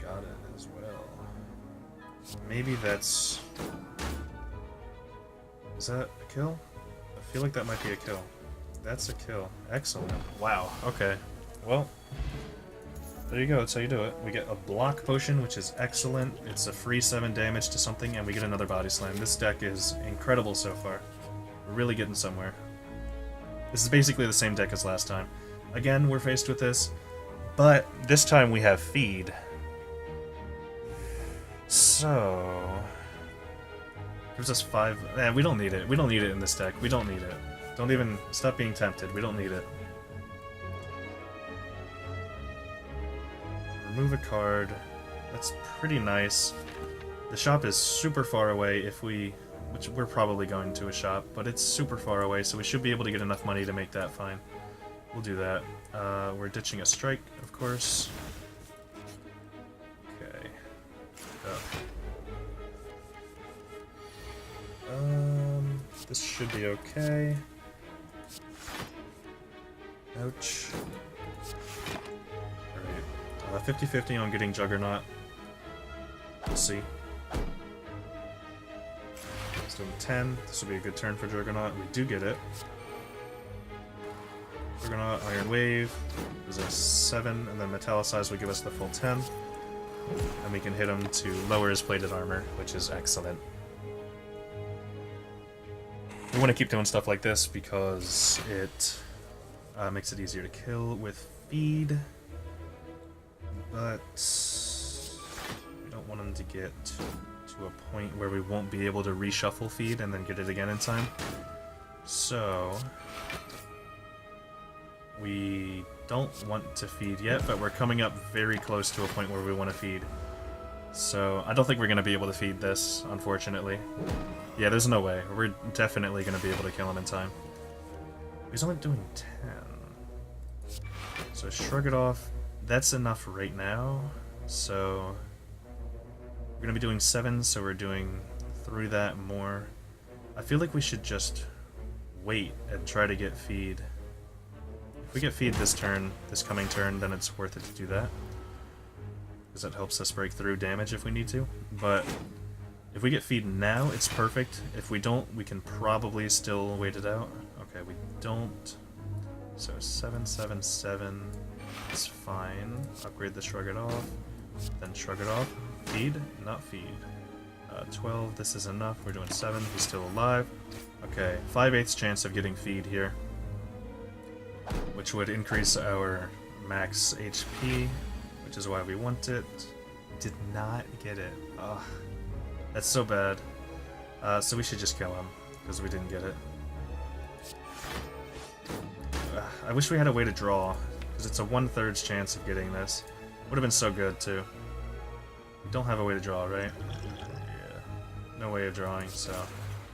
got it as well. Maybe that's... Is that a kill? I feel like that might be a kill. That's a kill. Excellent. Wow, okay. Well, there you go, that's how you do it. We get a block potion, which is excellent. It's a free 7 damage to something, and we get another body slam. This deck is incredible so far. We're really getting somewhere. This is basically the same deck as last time. Again, we're faced with this, but this time we have feed. So... gives us 5... we don't need it. We don't need it in this deck. We don't need it. Don't even... Stop being tempted. We don't need it. Remove a card. That's pretty nice. The shop is super far away if we... which we're probably going to a shop, but it's super far away, so we should be able to get enough money to make that fine. We'll do that. We're ditching a strike, of course. Okay. This should be okay. Ouch. Alright. 50-50 on getting Juggernaut. We'll see. It's doing 10. This will be a good turn for Juggernaut. We do get it. Juggernaut, Iron Wave is a 7, and then Metallicize will give us the full 10. And we can hit him to lower his plated armor, which is excellent. We want to keep doing stuff like this because it makes it easier to kill with feed. But we don't want him to get to a point where we won't be able to reshuffle feed and then get it again in time. So we don't want to feed yet, but we're coming up very close to a point where we want to feed. So I don't think we're going to be able to feed this, unfortunately. Yeah, there's no way. We're definitely going to be able to kill him in time. He's only doing 10. So shrug it off. That's enough right now. So we're going to be doing 7, so we're doing through that more. I feel like we should just wait and try to get feed. If we get feed this turn, this coming turn, then it's worth it to do that. Because that helps us break through damage if we need to. But if we get feed now, it's perfect. If we don't, we can probably still wait it out. Okay, we don't. So 777 is fine. Upgrade the Shrug It Off. Then Shrug It Off. Feed? Not feed. 12, this is enough. We're doing 7. He's still alive. Okay, 5/8 chance of getting feed here. Which would increase our max HP, which is why we want it. Did not get it. Ugh. That's so bad. So we should just kill him, because we didn't get it. I wish we had a way to draw, because it's a 1/3 chance of getting this. Would have been so good, too. We don't have a way to draw, right? Yeah. No way of drawing, so...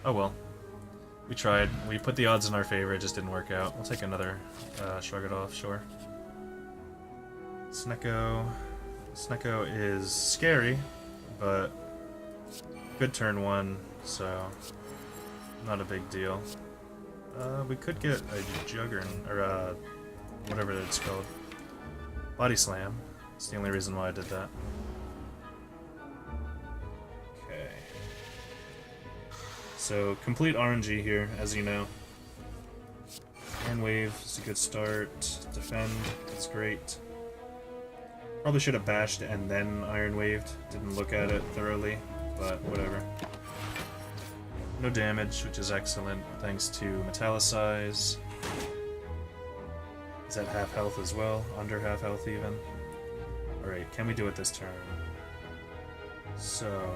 Oh well. We tried. We put the odds in our favor, it just didn't work out. We'll take another Shrug It Off, sure. Snecko. Snecko is scary, but good turn 1, so not a big deal. We could get a Juggernaut, or whatever it's called. Body Slam. It's the only reason why I did that. Okay. So, complete RNG here, as you know. Iron Wave is a good start. Defend, that's great. Probably should have bashed and then Iron Waved. Didn't look at it thoroughly, but whatever. No damage, which is excellent, thanks to Metallicize. Is at half health as well, under half health even. Alright, can we do it this turn? So...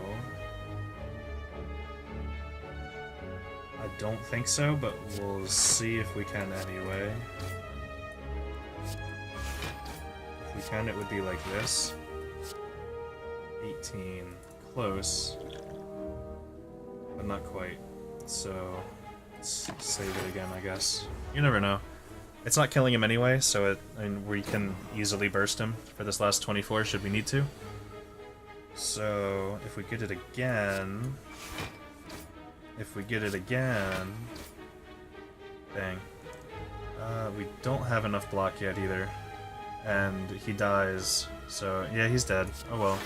I don't think so, but we'll see if we can anyway. If we can, it would be like this. 18. Close. But not quite. So, let's save it again, I guess. You never know. It's not killing him anyway, so we can easily burst him for this last 24 should we need to. So, if we get it again... Dang. We don't have enough block yet either. And he dies, so yeah, he's dead. Oh well.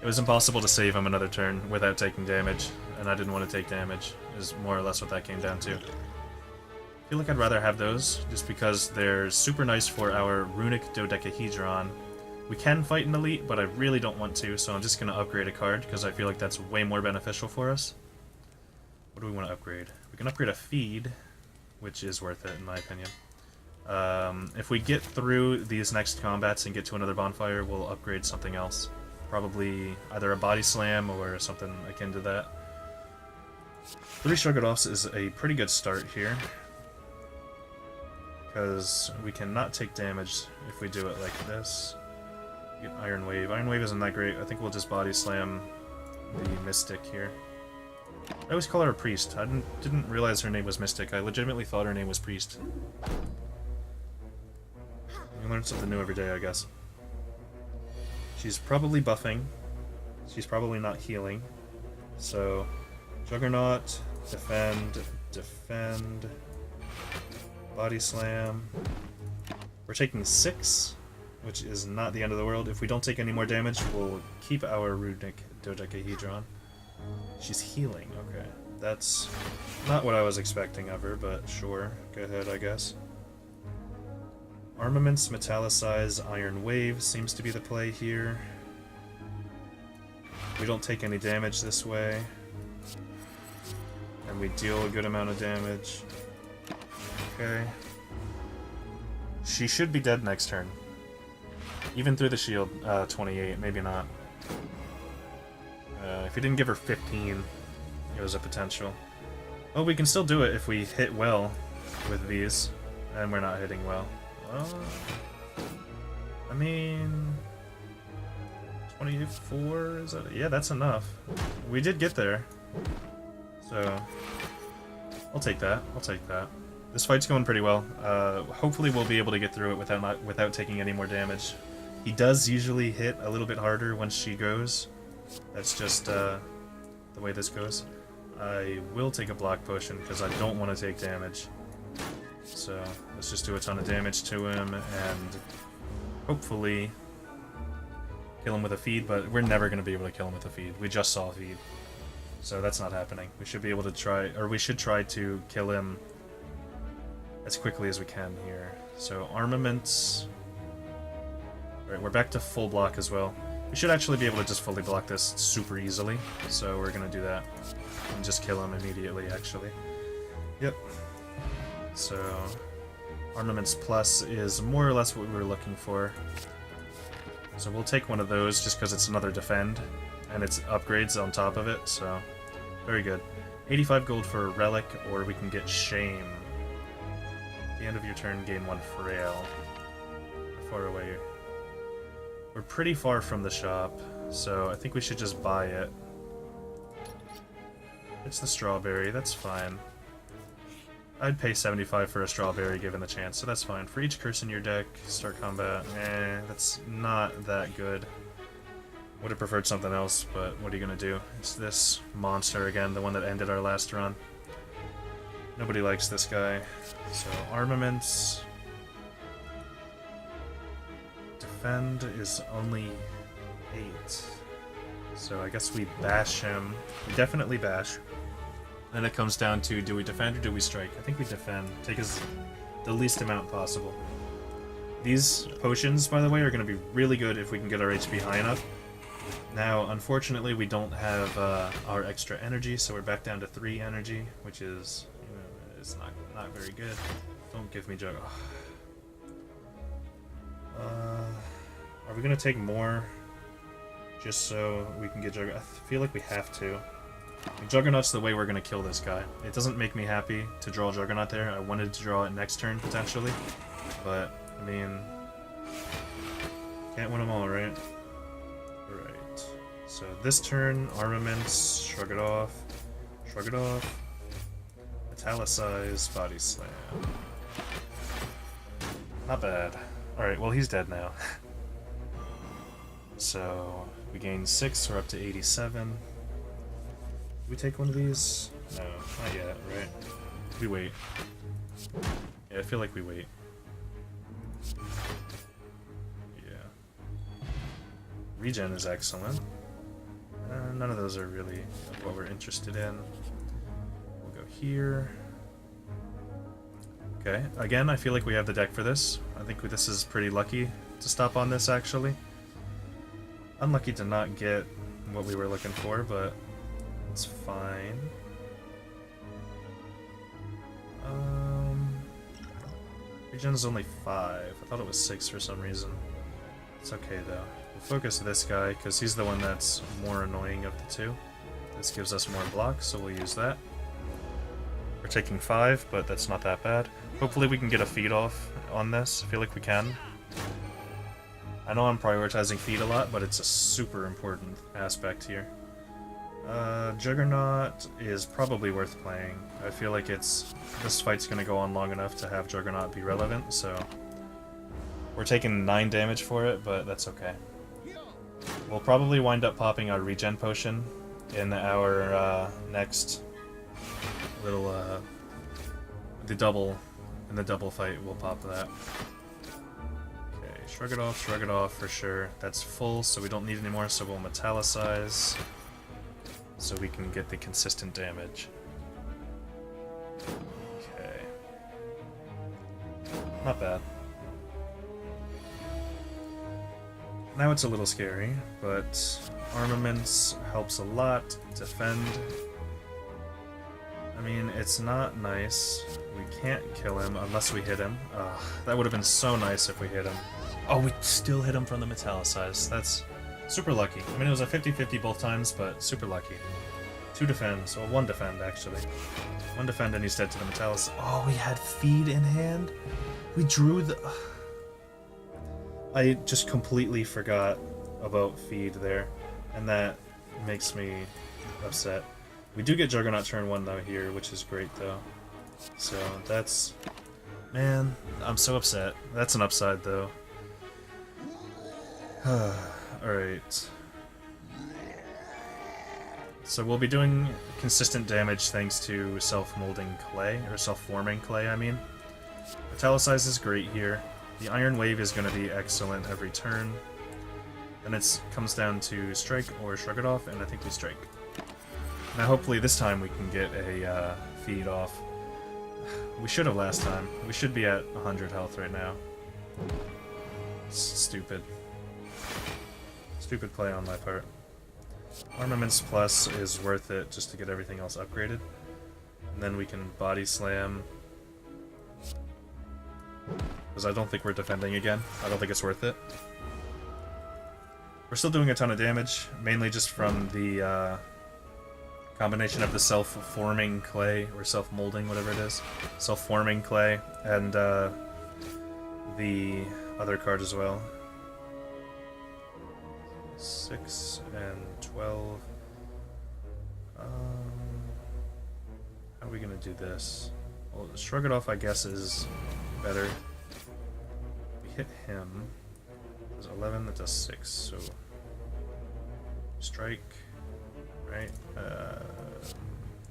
It was impossible to save him another turn without taking damage, and I didn't want to take damage, is more or less what that came down to. I feel like I'd rather have those, just because they're super nice for our Runic Dodecahedron. We can fight an elite, but I really don't want to, so I'm just going to upgrade a card, because I feel like that's way more beneficial for us. What do we want to upgrade? We can upgrade a feed, which is worth it in my opinion. If we get through these next combats and get to another bonfire, we'll upgrade something else. Probably either a body slam or something akin to that. 3 Shrug It Offs is a pretty good start here, because we cannot take damage if we do it like this. Get Iron Wave. Iron Wave isn't that great. I think we'll just body slam the Mystic here. I always call her a priest. I didn't realize her name was Mystic. I legitimately thought her name was Priest. You learn something new every day, I guess. She's probably buffing. She's probably not healing. So, Juggernaut, defend, body slam. We're taking 6, which is not the end of the world. If we don't take any more damage, we'll keep our Runic Dodecahedron. She's healing, okay. That's not what I was expecting of her, but sure. Go ahead, I guess. Armaments, Metallicize, Iron Wave seems to be the play here. We don't take any damage this way. And we deal a good amount of damage. Okay. She should be dead next turn. Even through the shield, 28, maybe not. If we didn't give her 15, it was a potential. Oh, we can still do it if we hit well with these, and we're not hitting well. Well, I mean, 24, is that? Yeah, that's enough. We did get there, so I'll take that. I'll take that. This fight's going pretty well. Hopefully we'll be able to get through it without taking any more damage. He does usually hit a little bit harder once she goes. That's just the way this goes. I will take a block potion because I don't want to take damage. So let's just do a ton of damage to him and hopefully kill him with a feed, but we're never going to be able to kill him with a feed. We just saw a feed. So that's not happening. We should be able to try, or we should try to kill him as quickly as we can here. So armaments. Alright, we're back to full block as well. We should actually be able to just fully block this super easily. So we're going to do that. And just kill him immediately, actually. Yep. So armaments plus is more or less what we were looking for. So we'll take one of those just because it's another defend, and it's upgrades on top of it, so very good. 85 gold for a relic, or we can get shame. At the end of your turn, gain 1 frail. How far away? We're pretty far from the shop, so I think we should just buy it. It's the strawberry, that's fine. I'd pay 75 for a strawberry given the chance, so that's fine. For each curse in your deck, start combat. That's not that good. Would have preferred something else, but what are you gonna do? It's this monster again, the one that ended our last run. Nobody likes this guy. So, armaments. Defend is only 8. So I guess we bash him. We definitely bash. Then it comes down to, do we defend or do we strike? I think we defend. Take the least amount possible. These potions, by the way, are going to be really good if we can get our HP high enough. Now, unfortunately, we don't have our extra energy, so we're back down to 3 energy, which is, you know, it's not very good. Don't give me jug. Are we going to take more just so we can get Juggernaut? I feel like we have to. Juggernaut's the way we're going to kill this guy. It doesn't make me happy to draw Juggernaut there. I wanted to draw it next turn, potentially. But, I mean... can't win them all, right? Right. So this turn, armaments, shrug it off. Shrug it off. Italicize, body slam. Not bad. Alright, well he's dead now. So, we gain 6, we're up to 87. We take one of these? No, not yet, right? We wait. Yeah, I feel like we wait. Yeah. Regen is excellent. None of those are really what we're interested in. We'll go here. Okay, again, I feel like we have the deck for this. I think this is pretty lucky to stop on this, actually. Unlucky to not get what we were looking for, but it's fine. Regen's only 5. I thought it was 6 for some reason. It's okay, though. We'll focus this guy, because he's the one that's more annoying of the two. This gives us more blocks, so we'll use that. We're taking 5, but that's not that bad. Hopefully we can get a feed off on this. I feel like we can. I know I'm prioritizing feed a lot, but it's a super important aspect here. Juggernaut is probably worth playing. I feel like this fight's gonna go on long enough to have Juggernaut be relevant, so... we're taking 9 damage for it, but that's okay. We'll probably wind up popping our regen potion in our next little, in the double fight, we'll pop that. Okay, shrug it off for sure. That's full, so we don't need any more, so we'll metallicize. So we can get the consistent damage. Okay. Not bad. Now it's a little scary, but armaments helps a lot. Defend. I mean, it's not nice. We can't kill him unless we hit him. That would have been so nice if we hit him. Oh, we still hit him from the metallicize. That's super lucky. I mean, it was a 50-50 both times, but super lucky. 2 defends, well 1 defend actually. 1 defend and he's dead to the metallicize. Oh, we had feed in hand? We drew the... I just completely forgot about feed there, and that makes me upset. We do get Juggernaut turn 1 though here, which is great though. So that's... man, I'm so upset. That's an upside though. Alright. Let's So we'll be doing consistent damage thanks to self-molding clay, or self-forming clay, I mean. Italicize is great here. The Iron Wave is going to be excellent every turn. And it comes down to strike or shrug it off, and I think we strike. Now hopefully this time we can get a feed off. We should have last time. We should be at 100 health right now. Stupid. Stupid play on my part. Armaments Plus is worth it just to get everything else upgraded. And then we can body slam. Because I don't think we're defending again. I don't think it's worth it. We're still doing a ton of damage, mainly just from the combination of the self-forming clay, or self-molding, whatever it is. Self-forming clay, and the other card as well. 6 and 12. How are we gonna do this? Well, shrug it off, I guess, is better. We hit him. Does 11, that does 6, so... Strike, right?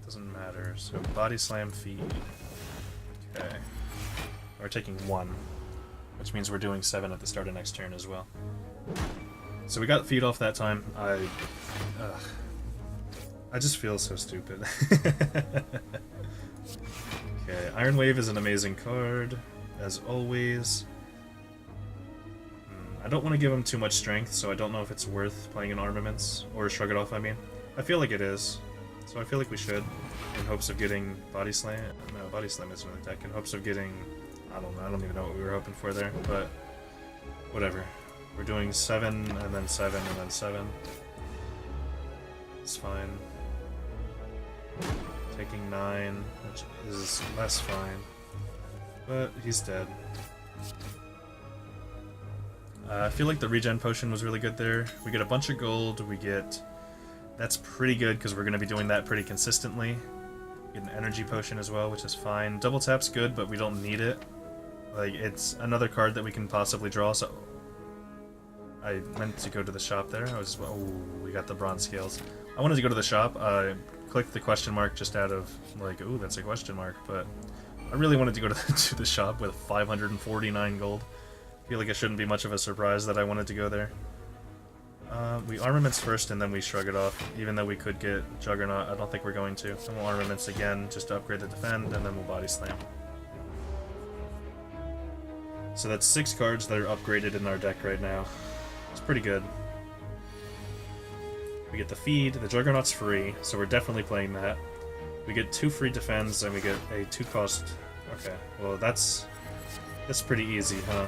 Doesn't matter, so body slam feed. Okay. We're taking 1, which means we're doing 7 at the start of next turn as well. So we got feed off that time. I just feel so stupid. Okay, Iron Wave is an amazing card, as always. I don't want to give him too much strength, so I don't know if it's worth playing in Armaments, or Shrug It Off, I mean. I feel like it is, so I feel like we should, in hopes of getting Body Slam. No, Body Slam isn't really deck, in hopes of getting... I don't know, I don't even know what we were hoping for there, but whatever. We're doing 7, and then 7, and then 7. It's fine. Taking 9, which is less fine, but he's dead. I feel like the regen potion was really good there. We get a bunch of gold, we get... That's pretty good, because we're going to be doing that pretty consistently. Get an energy potion as well, which is fine. Double tap's good, but we don't need it. Like, it's another card that we can possibly draw, so... I meant to go to the shop there. I was... Oh, we got the bronze scales. I wanted to go to the shop. I clicked the question mark just out of, like, ooh, that's a question mark, but... I really wanted to go to the shop with 549 gold. I feel like it shouldn't be much of a surprise that I wanted to go there. We Armaments first, and then we Shrug It Off. Even though we could get Juggernaut, I don't think we're going to. Then we'll Armaments again, just to upgrade the defend, and then we'll Body Slam. So that's 6 cards that are upgraded in our deck right now. It's pretty good. We get the feed, the Juggernaut's free, so we're definitely playing that. We get 2 free defends, and we get a 2-cost... Okay, well that's pretty easy, huh?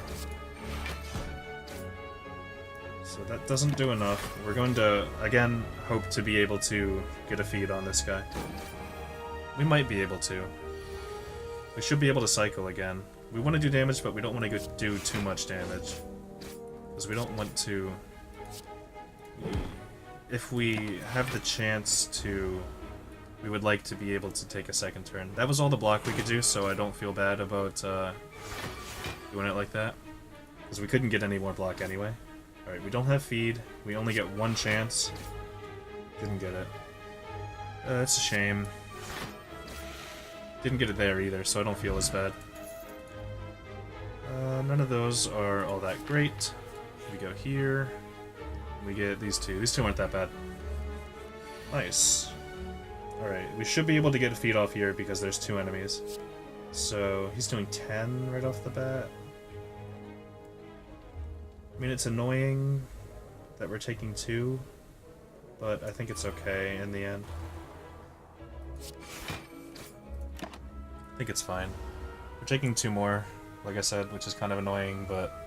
So that doesn't do enough. We're going to, again, hope to be able to get a feed on this guy. We might be able to. We should be able to cycle again. We want to do damage, but we don't want to do too much damage. Because we don't want to... If we have the chance to... We would like to be able to take a second turn. That was all the block we could do, so I don't feel bad about doing it like that. Because we couldn't get any more block anyway. Alright, we don't have feed. We only get 1 chance. Didn't get it. It's a shame. Didn't get it there either, so I don't feel as bad. None of those are all that great. We go here. We get these 2. These 2 aren't that bad. Nice. Alright, we should be able to get a feed off here because there's 2 enemies. So, he's doing 10 right off the bat. I mean, it's annoying that we're taking 2, but I think it's okay in the end. I think it's fine. We're taking 2 more, like I said, which is kind of annoying, but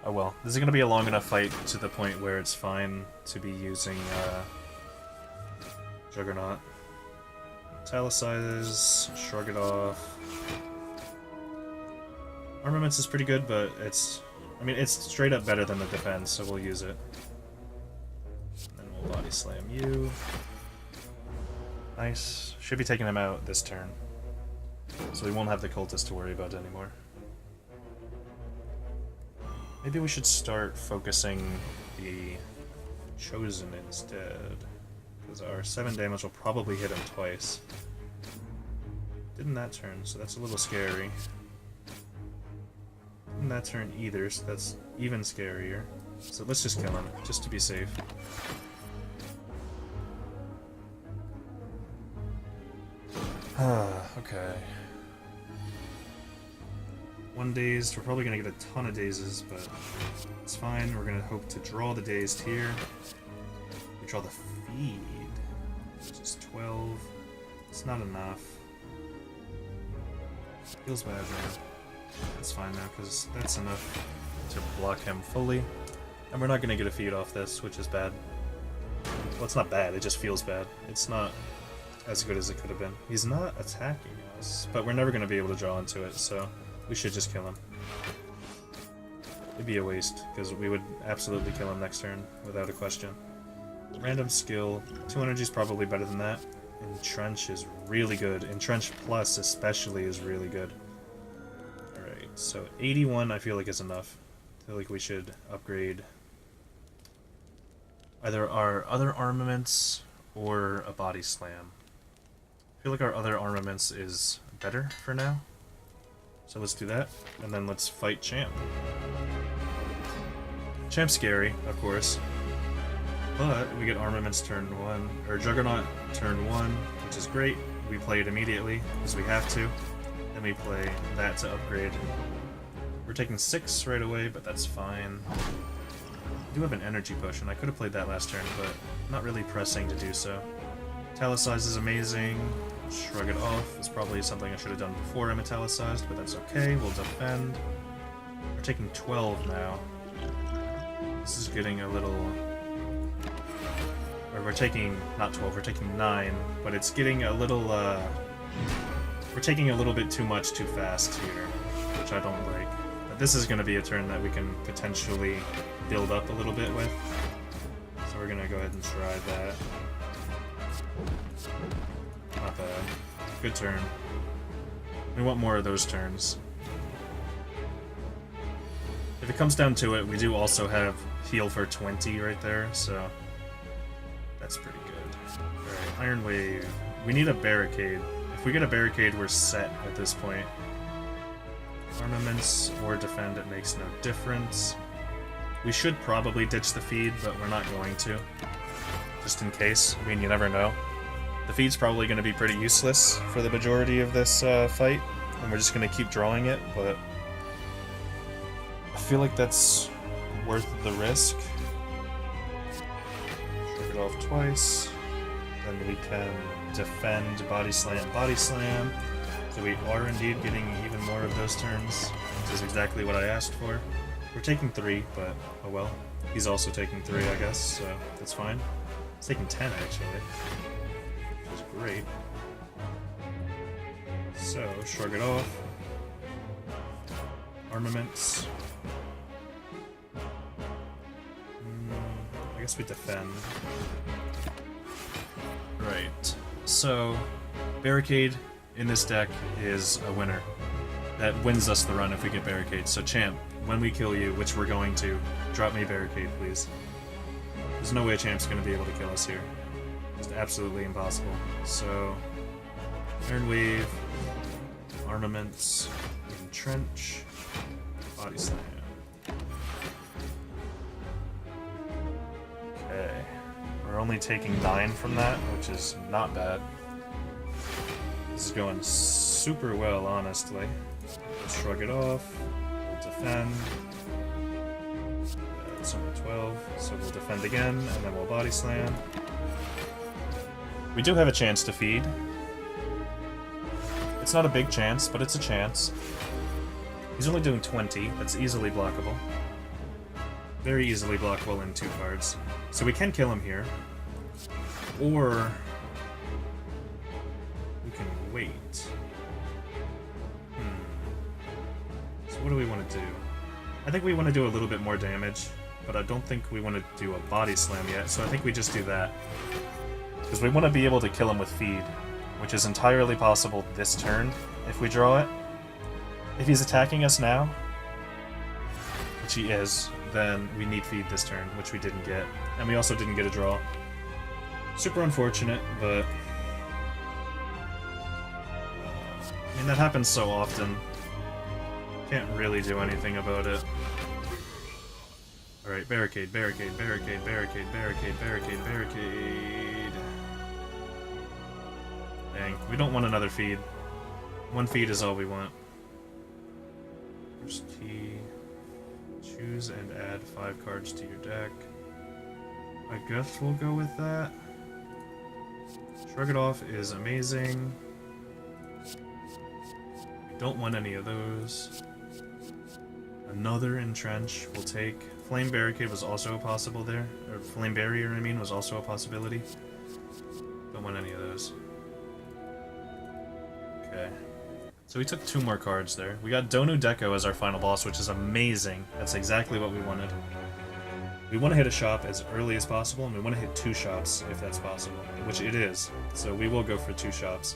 oh well. This is going to be a long enough fight to the point where it's fine to be using Juggernaut. Italicize, Shrug It Off. Armaments is pretty good, but it's... I mean, it's straight up better than the defense, so we'll use it. And then we'll Body Slam you. Nice. Should be taking him out this turn. So we won't have the cultist to worry about anymore. Maybe we should start focusing the Chosen instead. because our 7 damage will probably hit him twice. Didn't that turn, so that's a little scary. Didn't that turn either, so that's even scarier. So let's just kill him, just to be safe. Okay. 1 dazed, we're probably gonna get a ton of dazes, but it's fine. We're gonna hope to draw the dazed here. We draw the feed, which is 12. It's not enough. Feels bad, man. That's fine now, because that's enough to block him fully. And we're not gonna get a feed off this, which is bad. Well, it's not bad, it just feels bad. It's not as good as it could have been. He's not attacking us, but we're never going to be able to draw into it, so we should just kill him. It'd be a waste, because we would absolutely kill him next turn, without a question. Random skill, 2 energy is probably better than that. Entrench is really good. Entrench Plus especially is really good. Alright, so 81 I feel like is enough. I feel like we should upgrade either our other armaments or a body slam. I feel like our other armaments is better for now. So let's do that, and then let's fight Champ. Champ's scary, of course. But we get armaments turn 1, or Juggernaut turn 1, which is great. We play it immediately, because we have to. Then we play that to upgrade. We're taking 6 right away, but that's fine. We do have an energy push, and I could have played that last turn, but not really pressing to do so. Italicize is amazing. Shrug it off is probably something I should have done before I italicized, but that's okay. We'll defend. We're taking 12 now. This is getting a little... Or we're taking... not 12, we're taking 9, but it's getting a little, We're taking a little bit too much too fast here, which I don't like. But this is going to be a turn that we can potentially build up a little bit with. So we're going to go ahead and try that. Not bad. Good turn. We want more of those turns. If it comes down to it, we do also have heal for 20 right there, so that's pretty good. Alright, Iron Wave. We need a barricade. If we get a barricade, we're set at this point. Armaments or defend, it makes no difference. We should probably ditch the feed, but we're not going to. Just in case. I mean, you never know. The feed's probably going to be pretty useless for the majority of this fight, and we're just going to keep drawing it, but I feel like that's worth the risk. Shrug it off twice, then we can defend, body slam. So we are indeed getting even more of those turns, which is exactly what I asked for. We're taking 3, but oh well. He's also taking 3, I guess, so that's fine. He's taking 10, actually. Which is great. So, shrug it off. Armaments. I guess we defend. Right. So, Barricade in this deck is a winner. That wins us the run if we get Barricade. So Champ, when we kill you, which we're going to, drop me Barricade, please. There's no way Champ's going to be able to kill us here. Just absolutely impossible. So, Iron Wave, Armaments, Entrench, Body Slam. Okay. We're only taking 9 from that, which is not bad. This is going super well, honestly. Shrug it off. We'll defend. It's only 12, so we'll defend again, and then we'll body slam. We do have a chance to feed. It's not a big chance, but it's a chance. He's only doing 20. That's easily blockable. Very easily blockable in 2 cards. So we can kill him here. Or we can wait. So what do we want to do? I think we want to do a little bit more damage, but I don't think we want to do a body slam yet, so I think we just do that. Because we want to be able to kill him with feed, which is entirely possible this turn, if we draw it. If he's attacking us now, which he is, then we need feed this turn, which we didn't get. And we also didn't get a draw. Super unfortunate, but... I mean, that happens so often. Can't really do anything about it. Alright, barricade, barricade, barricade, barricade, barricade, barricade, barricade. Dang, we don't want another feed. One feed is all we want. First key. Choose and add 5 cards to your deck. I guess we'll go with that. Shrug It Off is amazing. We don't want any of those. Another Entrench we'll take. Flame Barricade was also a possible there. Or Flame Barrier, I mean, was also a possibility. Don't want any of those. Okay. So we took 2 more cards there. We got Donu Deco as our final boss, which is amazing. That's exactly what we wanted. We want to hit a shop as early as possible, and we want to hit 2 shops if that's possible, which it is. So we will go for 2 shops.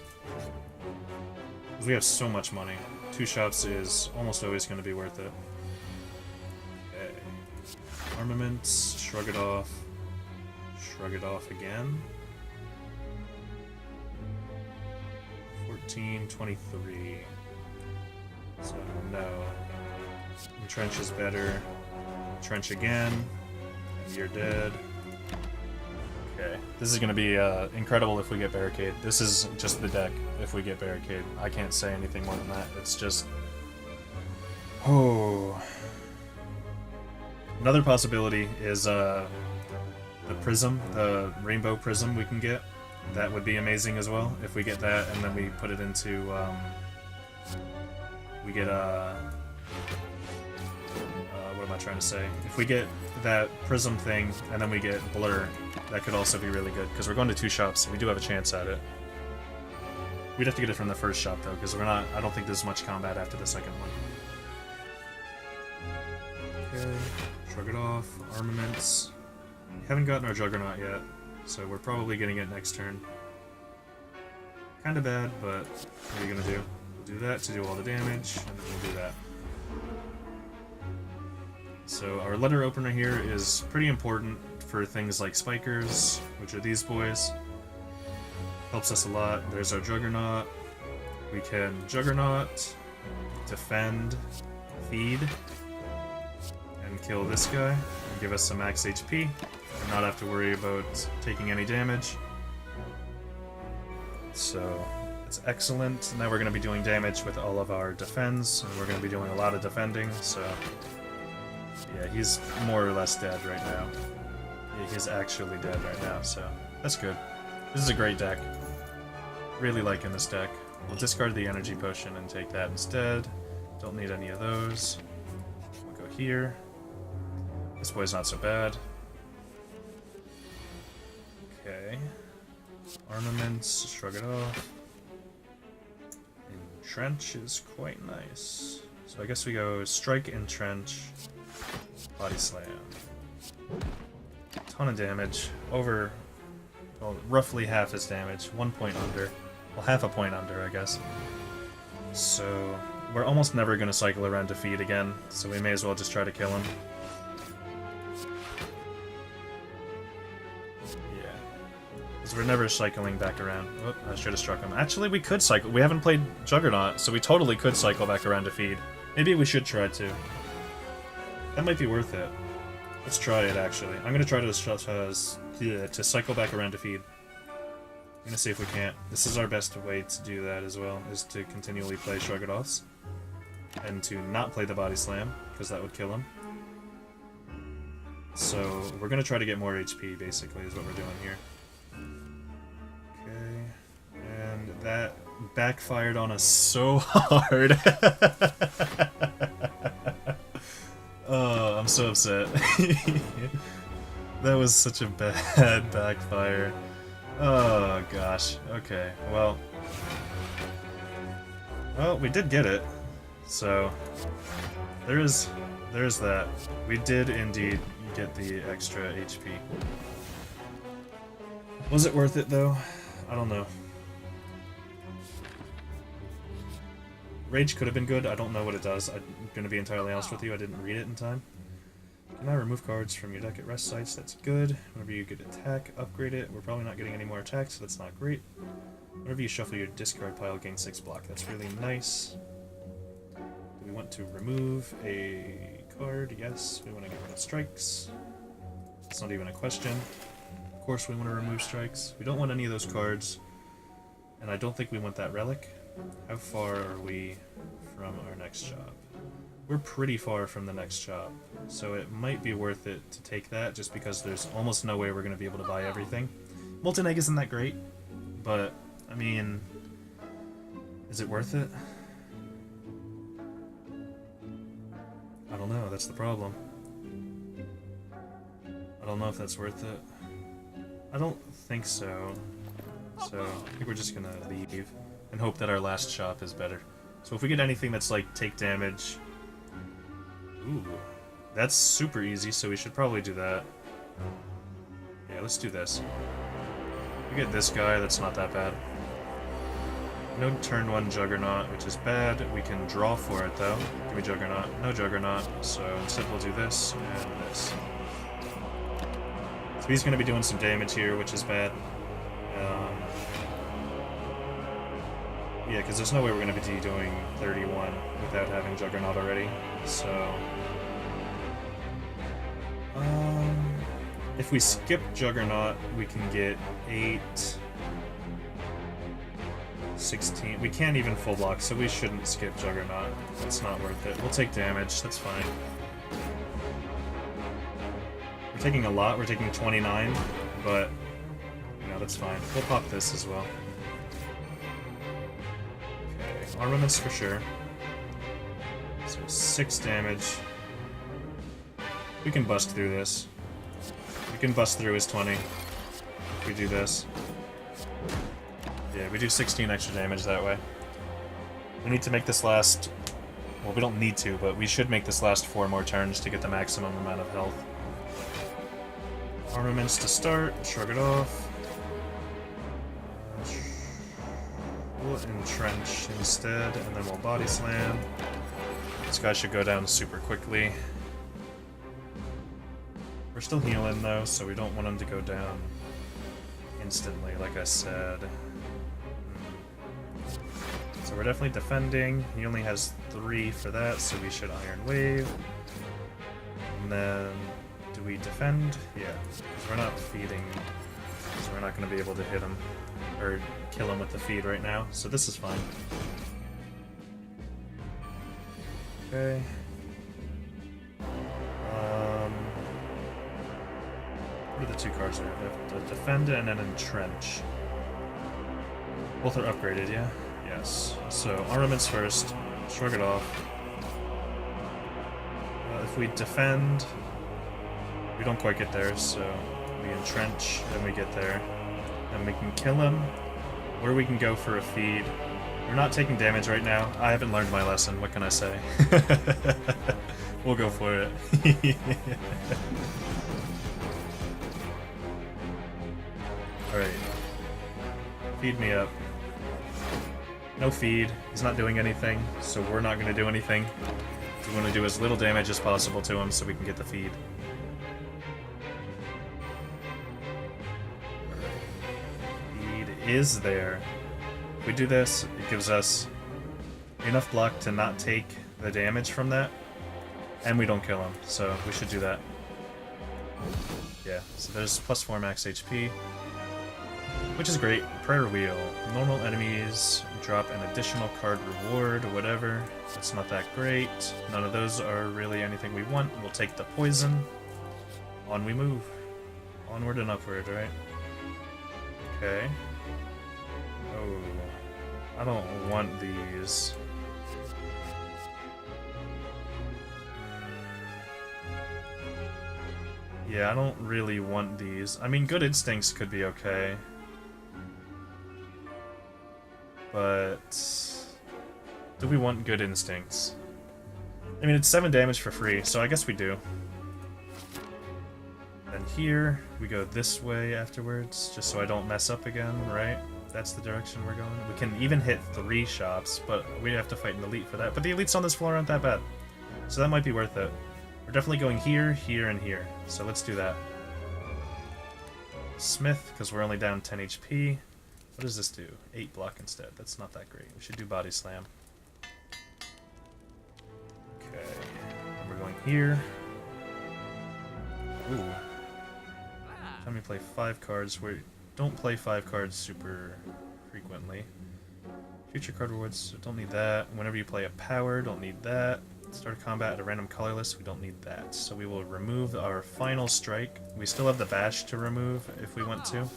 Because we have so much money. 2 shops is almost always going to be worth it. Okay. Armaments, Shrug It Off. Shrug It Off again. 14, 23. So, no. Entrench is better. Entrench again. And you're dead. Okay. This is going to be incredible if we get Barricade. This is just the deck if we get Barricade. I can't say anything more than that. It's just... Oh. Another possibility is the Prism, the Rainbow Prism we can get. That would be amazing as well, if we get that, and then we put it into, we get, what am I trying to say? If we get that Prism thing, and then we get Blur, that could also be really good, because we're going to 2 shops, so we do have a chance at it. We'd have to get it from the first shop, though, because we're not, I don't think there's much combat after the second one. Okay, Shrug It Off, Armaments. We haven't gotten our Juggernaut yet. So we're probably getting it next turn. Kinda bad, but what are you gonna do? We'll do that to do all the damage, and then we'll do that. So our letter opener here is pretty important for things like Spikers, which are these boys. Helps us a lot. There's our Juggernaut. We can Juggernaut, defend, feed, and kill this guy, and give us some max HP. And not have to worry about taking any damage. So, it's excellent. Now we're going to be doing damage with all of our defends, and we're going to be doing a lot of defending, so... Yeah, he's more or less dead right now. Yeah, he's actually dead right now, so that's good. This is a great deck. Really liking this deck. We'll discard the energy potion and take that instead. Don't need any of those. We'll go here. This boy's not so bad. Okay. Armaments, Shrug It Off. Entrench is quite nice. So I guess we go Strike, Entrench, Body Slam. Ton of damage. Over, well, roughly half his damage. 1 point under. Well, half a point under, I guess. So, we're almost never going to cycle around to feed again, so we may as well just try to kill him. We're never cycling back around. Oh, I should have struck him. Actually, we could cycle. We haven't played Juggernaut, so we totally could cycle back around to feed. Maybe we should try to. That might be worth it. Let's try it, actually. I'm going to try to cycle back around to feed. I'm going to see if we can't. This is our best way to do that as well, is to continually play Shrug It Offs. And to not play the Body Slam, because that would kill him. So, we're going to try to get more HP, basically, is what we're doing here. And that backfired on us so hard. Oh, I'm so upset. That was such a bad backfire. Oh gosh. Okay. Well, we did get it. So there's that. We did indeed get the extra HP. Was it worth it though? I don't know. Rage could have been good. I don't know what it does. I'm going to be entirely honest with you. I didn't read it in time. Now remove cards from your deck at rest sites, that's good. Whenever you get attack, upgrade it. We're probably not getting any more attacks, so that's not great. Whenever you shuffle your discard pile, gain 6 block, that's really nice. Do we want to remove a card? Yes. We want to get rid of strikes. It's not even a question. Of course we want to remove strikes. We don't want any of those cards. And I don't think we want that relic. How far are we from our next shop? We're pretty far from the next shop, so it might be worth it to take that just because there's almost no way we're going to be able to buy everything. Molten Egg isn't that great, but, I mean, is it worth it? I don't know, that's the problem. I don't know if that's worth it. I don't think so. So, I think we're just gonna leave and hope that our last shop is better. So if we get anything that's like, take damage... Ooh, that's super easy, so we should probably do that. Yeah, let's do this. We get this guy, that's not that bad. No turn 1 Juggernaut, which is bad. We can draw for it, though. Give me Juggernaut. No Juggernaut, so instead we'll do this and this. So he's going to be doing some damage here, which is bad. Yeah, because there's no way we're going to be doing 31 without having Juggernaut already, so... if we skip Juggernaut, we can get 8... 16... We can't even full block, so we shouldn't skip Juggernaut. It's not worth it. We'll take damage, that's fine. We're taking a lot, we're taking 29, but... You know, that's fine. We'll pop this as well. Armaments for sure. So 6 damage. We can bust through this. We can bust through his 20 if we do this. Yeah, we do 16 extra damage that way. We need to make this last... Well, we don't need to, but we should make this last 4 more turns to get the maximum amount of health. Armaments to start. Shrug it off. We'll entrench instead, and then we'll body slam. This guy should go down super quickly. We're still healing though, so we don't want him to go down instantly, like I said. So we're definitely defending. He only has 3 for that, so we should Iron Wave. And then, do we defend? Yeah, because we're not feeding, so we're not going to be able to hit him. Or kill him with the feed right now, so this is fine. Okay. What are the 2 cards we have? Defend and an entrench. Both are upgraded, yeah? Yes. So, armaments first. Shrug it off. If we defend, we don't quite get there, so we entrench, then we get there. And we can kill him, or we can go for a feed. We're not taking damage right now. I haven't learned my lesson, what can I say? We'll go for it. Alright. Feed me up. No feed. He's not doing anything, so we're not going to do anything. We want to do as little damage as possible to him so we can get the feed. Is there. If we do this, it gives us enough block to not take the damage from that, and we don't kill him, so we should do that. Yeah, so there's +4 max HP, which is great. Prayer Wheel. Normal enemies drop an additional card reward, whatever. It's not that great. None of those are really anything we want. We'll take the poison. On we move. Onward and upward, right? Okay. Oh, I don't want these. Yeah, I don't really want these. I mean, Good Instincts could be okay. But... do we want Good Instincts? I mean, it's 7 damage for free, so I guess we do. Then here, we go this way afterwards, just so I don't mess up again, right? That's the direction we're going. We can even hit 3 shops, but we have to fight an elite for that. But the elites on this floor aren't that bad, so that might be worth it. We're definitely going here, here, and here. So let's do that. Smith, because we're only down 10 HP. What does this do? 8 block instead. That's not that great. We should do Body Slam. Okay. And we're going here. Ooh. Time we play 5 cards. We don't play 5 cards super frequently. Future card rewards, so don't need that. Whenever you play a power, don't need that. Start a combat at a random colorless, we don't need that. So we will remove our final strike. We still have the bash to remove if we want to.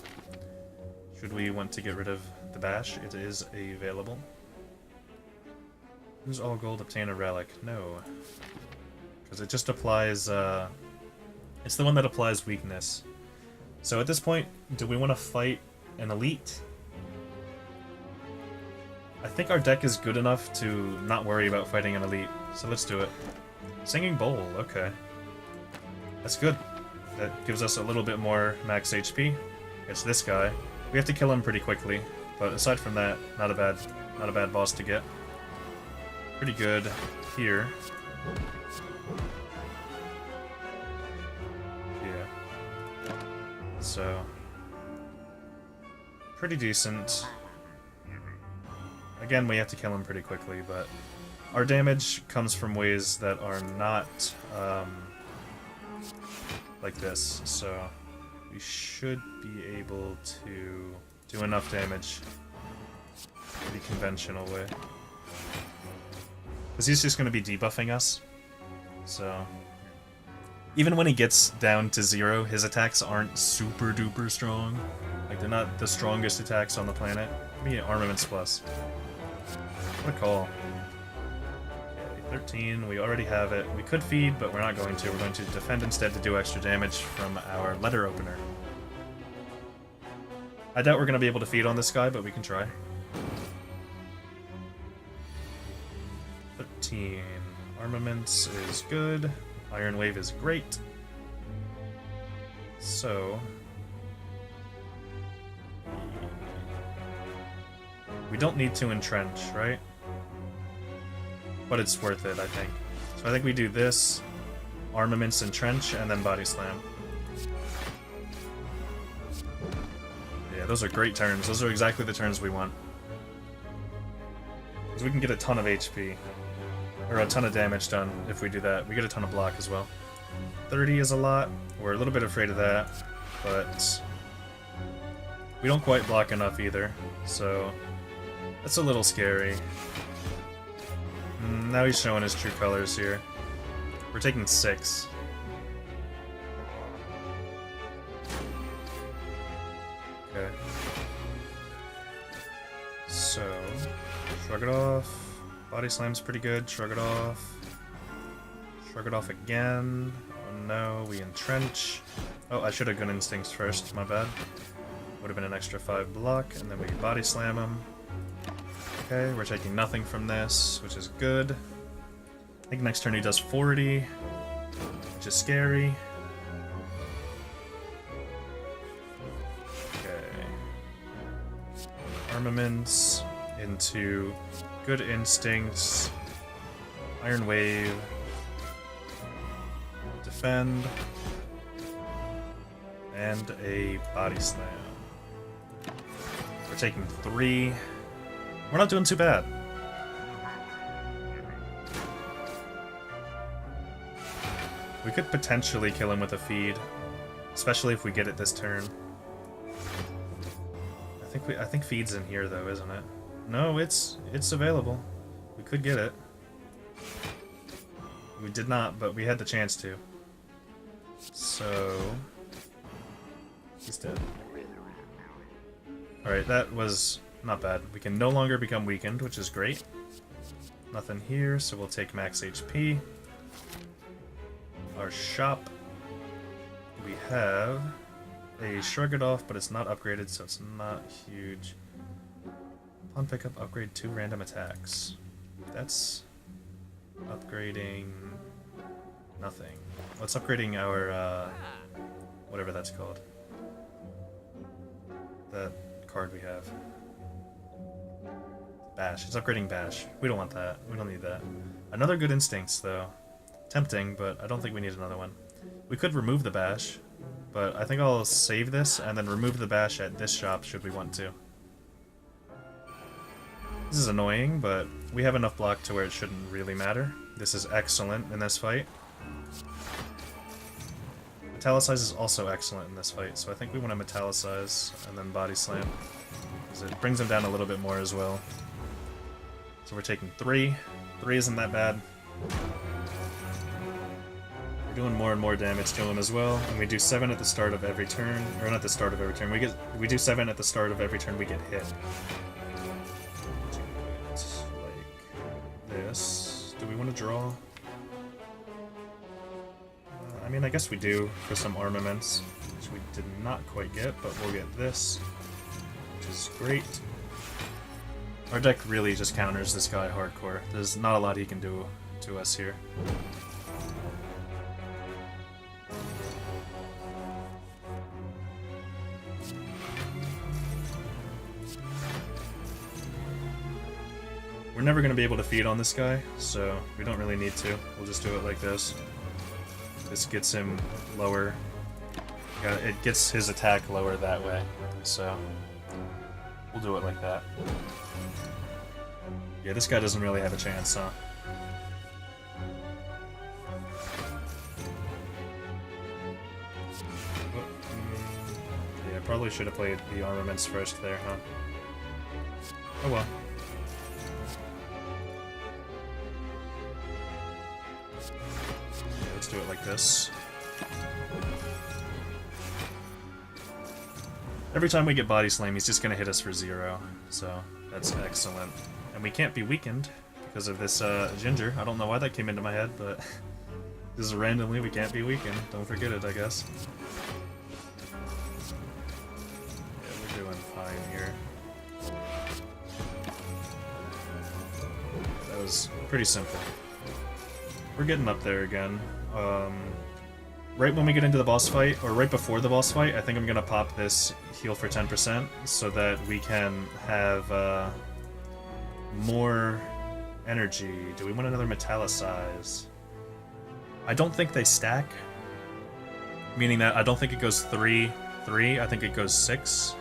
Should we want to get rid of the bash, it is available. Use all gold, obtain a relic. No. Because it just applies, it's the one that applies weakness. So at this point, do we want to fight an elite? I think our deck is good enough to not worry about fighting an elite, so let's do it. Singing Bowl, okay. That's good. That gives us a little bit more max HP. It's this guy. We have to kill him pretty quickly, but aside from that, not a bad boss to get. Pretty good here. Yeah. So pretty decent. Again, we have to kill him pretty quickly, but our damage comes from ways that are not like this, so we should be able to do enough damage the conventional way. Because he's just going to be debuffing us, so even when he gets down to 0, his attacks aren't super duper strong. Like, they're not the strongest attacks on the planet. Give me Armaments Plus. What a call. Okay, 13, we already have it. We could feed, but we're not going to. We're going to defend instead to do extra damage from our letter opener. I doubt we're going to be able to feed on this guy, but we can try. 13. Armaments is good. Iron Wave is great. So we don't need to entrench, right? But it's worth it, I think. So I think we do this, Armaments, entrench, and then Body Slam. Yeah, those are great turns. Those are exactly the turns we want. Because we can get a ton of HP. Or a ton of damage done if we do that. We get a ton of block as well. 30 is a lot. We're a little bit afraid of that. But we don't quite block enough either. So that's a little scary. Now he's showing his true colors here. We're taking 6. Okay. So, shrug it off. Body Slam's pretty good. Shrug it off. Shrug it off again. Oh no, we entrench. Oh, I should have Good Instincts first. My bad. Would have been an extra 5 block, and then we Body Slam him. Okay, we're taking nothing from this, which is good. I think next turn he does 40, which is scary. Okay. Armaments into Good Instincts, Iron Wave, Defend, and a Body Slam. We're taking 3. We're not doing too bad. We could potentially kill him with a feed, especially if we get it this turn. I think feed's in here though, isn't it? No, it's available. We could get it. We did not, but we had the chance to. So he's dead. Alright, that was not bad. We can no longer become weakened, which is great. Nothing here, so we'll take max HP. Our shop. We have a Shrug It Off, but it's not upgraded, so it's not huge. Upon pickup, upgrade 2 random attacks. That's upgrading nothing. Well, it's upgrading our, whatever that's called. That card we have. Bash. It's upgrading Bash. We don't want that. We don't need that. Another Good Instincts, though. Tempting, but I don't think we need another one. We could remove the bash, but I think I'll save this and then remove the bash at this shop should we want to. This is annoying, but we have enough block to where it shouldn't really matter. This is excellent in this fight. Metallicize is also excellent in this fight, so I think we want to metallicize and then body slam, because it brings him down a little bit more as well. So we're taking 3. 3 isn't that bad. We're doing more and more damage to him as well, and we do 7 at the start of every turn, or not the start of every turn. We do 7 at the start of every turn we get hit. Like this. Do we want to draw? I mean, I guess we do for some armaments, which we did not quite get, but we'll get this, which is great. Our deck really just counters this guy hardcore. There's not a lot he can do to us here. We're never going to be able to feed on this guy, so we don't really need to. We'll just do it like this. This gets him lower. Yeah, it gets his attack lower that way, so we'll do it like that. Yeah, this guy doesn't really have a chance, huh? Yeah, probably should have played the armaments first there, huh? Oh well. Let's do it like this. Every time we get body slam, he's just gonna hit us for 0, so that's excellent. And we can't be weakened because of this ginger. I don't know why that came into my head, but this is randomly we can't be weakened. Don't forget it, I guess. Yeah, we're doing fine here. That was pretty simple. We're getting up there again. Right when we get into the boss fight, or right before the boss fight, I think I'm gonna pop this heal for 10% so that we can have more energy. Do we want another metallicize? I don't think they stack, meaning that I don't think it goes 3, 3, I think it goes 6.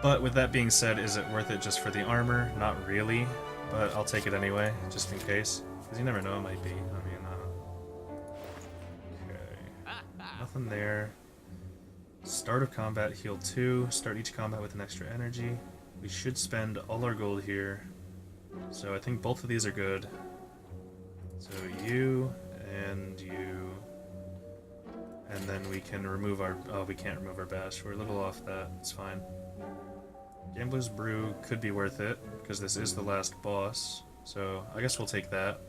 But with that being said, is it worth it just for the armor? Not really, but I'll take it anyway, just in case. Because you never know, it might be. I mean, okay. Nothing there. Start of combat, heal 2. Start each combat with an extra energy. We should spend all our gold here. So I think both of these are good. So you and you. And then we can remove our... Oh, we can't remove our bash. We're a little off that. It's fine. Gambler's Brew could be worth it, because this is the last boss. So I guess we'll take that.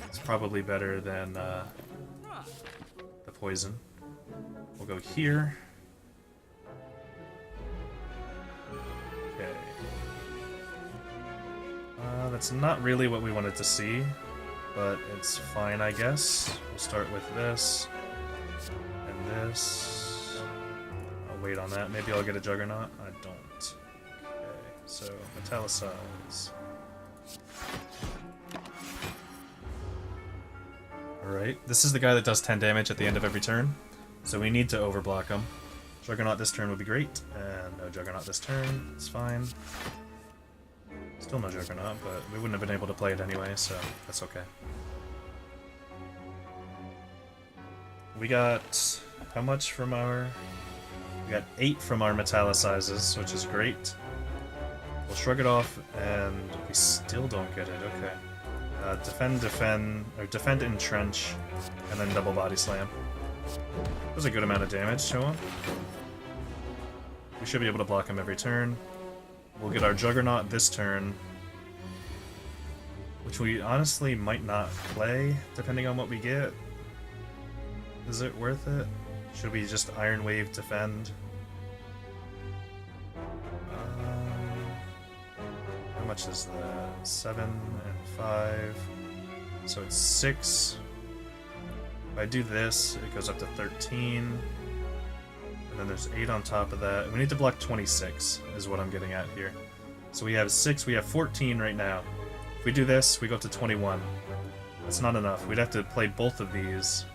It's probably better than the poison. We'll go here. Okay. That's not really what we wanted to see, but it's fine, I guess. We'll start with this and this. I'll wait on that. Maybe I'll get a Juggernaut. I don't. Okay, so metallicize. Alright, this is the guy that does 10 damage at the end of every turn, so we need to overblock him. Juggernaut this turn would be great, and no Juggernaut this turn, it's fine. Still no Juggernaut, but we wouldn't have been able to play it anyway, so that's okay. We got... how much from our... we got 8 from our metallicizes, which is great. We'll shrug it off, and we still don't get it, okay. Defend, entrench, and then double body slam. That was a good amount of damage to him. We should be able to block him every turn. We'll get our Juggernaut this turn, which we honestly might not play, depending on what we get. Is it worth it? Should we just Iron Wave defend? How much is that? 7 and 5. So it's 6. If I do this, it goes up to 13. And then there's 8 on top of that. We need to block 26, is what I'm getting at here. So we have 6, we have 14 right now. If we do this, we go up to 21. That's not enough. We'd have to play both of these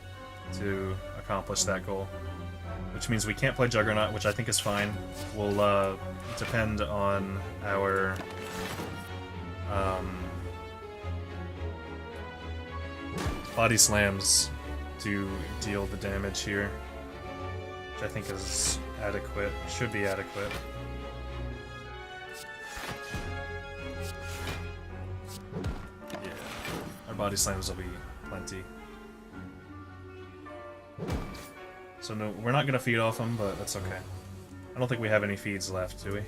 to accomplish that goal. Which means we can't play Juggernaut, which I think is fine. We'll depend on our body slams to deal the damage here, which I think is adequate. Should be adequate. Yeah, our body slams will be plenty. So no, we're not gonna feed off him, but that's okay. I don't think we have any feeds left, do we? Yeah,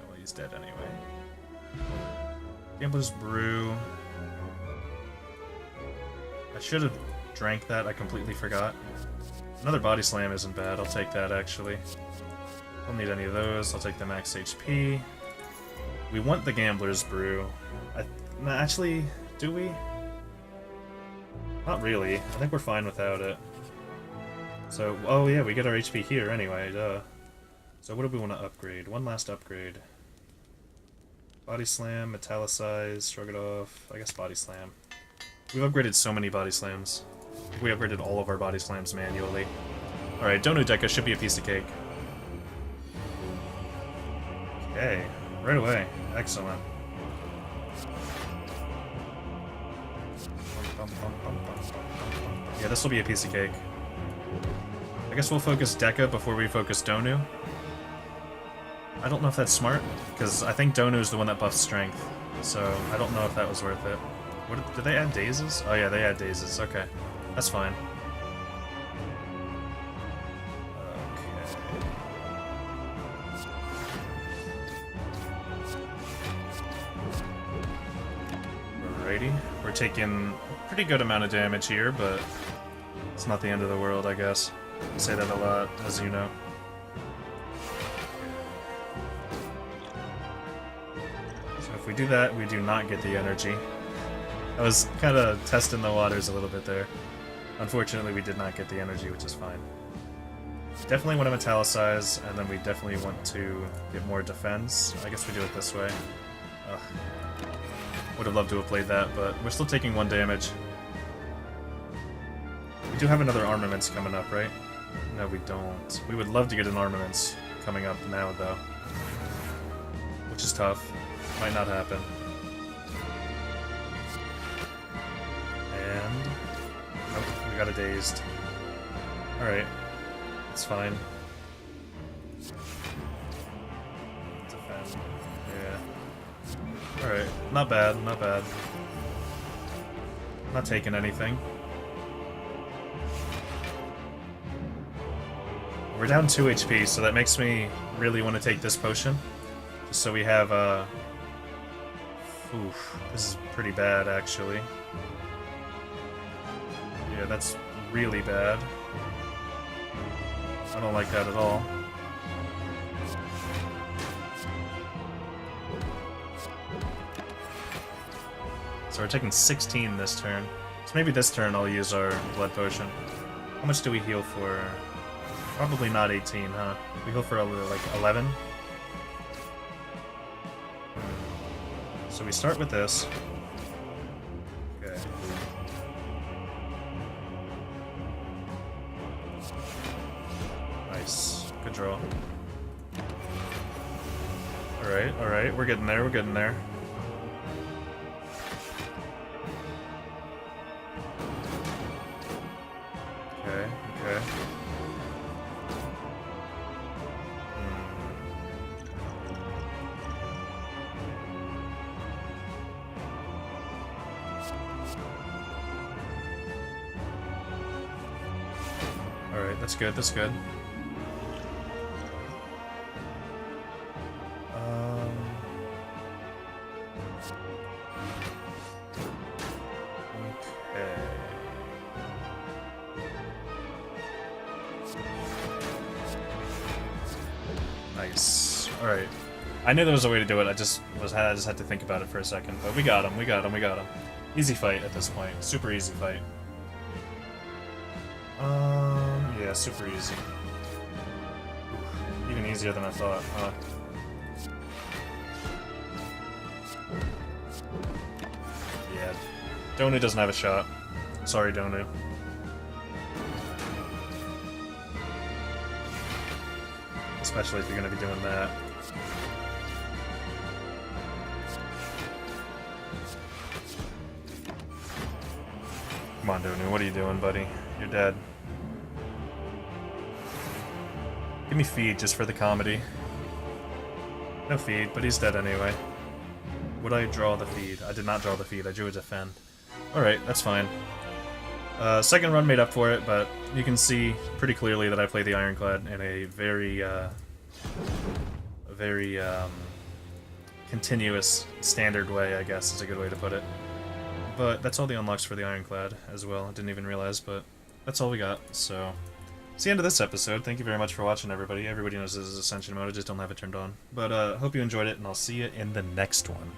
well, he's dead anyway. Gambler's Brew. I should have drank that, I completely forgot. Another Body Slam isn't bad, I'll take that actually. Don't need any of those, I'll take the max HP. We want the Gambler's Brew. No, actually, do we? Not really. I think we're fine without it. So, oh yeah, we get our HP here anyway, duh. So what do we want to upgrade? One last upgrade. Body Slam, Metallicize, Shrug it off. I guess Body Slam. We've upgraded so many Body Slams. We upgraded all of our Body Slams manually. Alright, Donu Deca should be a piece of cake. Okay, right away. Excellent. Yeah, this will be a piece of cake. I guess we'll focus Deca before we focus Donu. I don't know if that's smart, because I think Donu is the one that buffs strength, so I don't know if that was worth it. What did they add dazes? Oh yeah, they add dazes. Okay, that's fine. Okay. Alrighty, we're taking a pretty good amount of damage here, but it's not the end of the world, I guess. I say that a lot, as you know. If we do that, we do not get the energy. I was kind of testing the waters a little bit there. Unfortunately, we did not get the energy, which is fine. Definitely want to Metallicize, and then we definitely want to get more defense. I guess we do it this way. Ugh. Would have loved to have played that, but we're still taking 1 damage. We do have another Armaments coming up, right? No, we don't. We would love to get an Armaments coming up now, though. Which is tough. Might not happen. And... nope, we got a dazed. Alright. It's fine. Defend. Yeah. Alright. Not bad, not bad. Not taking anything. We're down 2 HP, so that makes me really want to take this potion. Just so we have, oof, this is pretty bad, actually. Yeah, that's really bad. I don't like that at all. So we're taking 16 this turn. So maybe this turn I'll use our blood potion. How much do we heal for? Probably not 18, huh? We heal for like 11? So we start with this. Okay. Nice. Good draw. Alright, alright. We're getting there, we're getting there. Okay, okay. Alright, that's good, that's good. Okay. Nice. Alright. I knew there was a way to do it, I just had to think about it for a second, but we got him, we got him, we got him. Easy fight at this point. Super easy fight. Yeah, super easy. Even easier than I thought, huh? Yeah. Donu doesn't have a shot. Sorry, Donu. Especially if you're going to be doing that. Come on, Donu, what are you doing, buddy? You're dead. Give me feed just for the comedy. No feed, but he's dead anyway. Would I draw the feed? I did not draw the feed, I drew a defend. Alright, that's fine. Second run made up for it, but you can see pretty clearly that I play the Ironclad in a very continuous, standard way, I guess is a good way to put it. But that's all the unlocks for the Ironclad as well. I didn't even realize, but that's all we got, so... It's the end of this episode. Thank you very much for watching, everybody. Everybody knows this is Ascension mode, I just don't have it turned on. But, hope you enjoyed it, and I'll see you in the next one.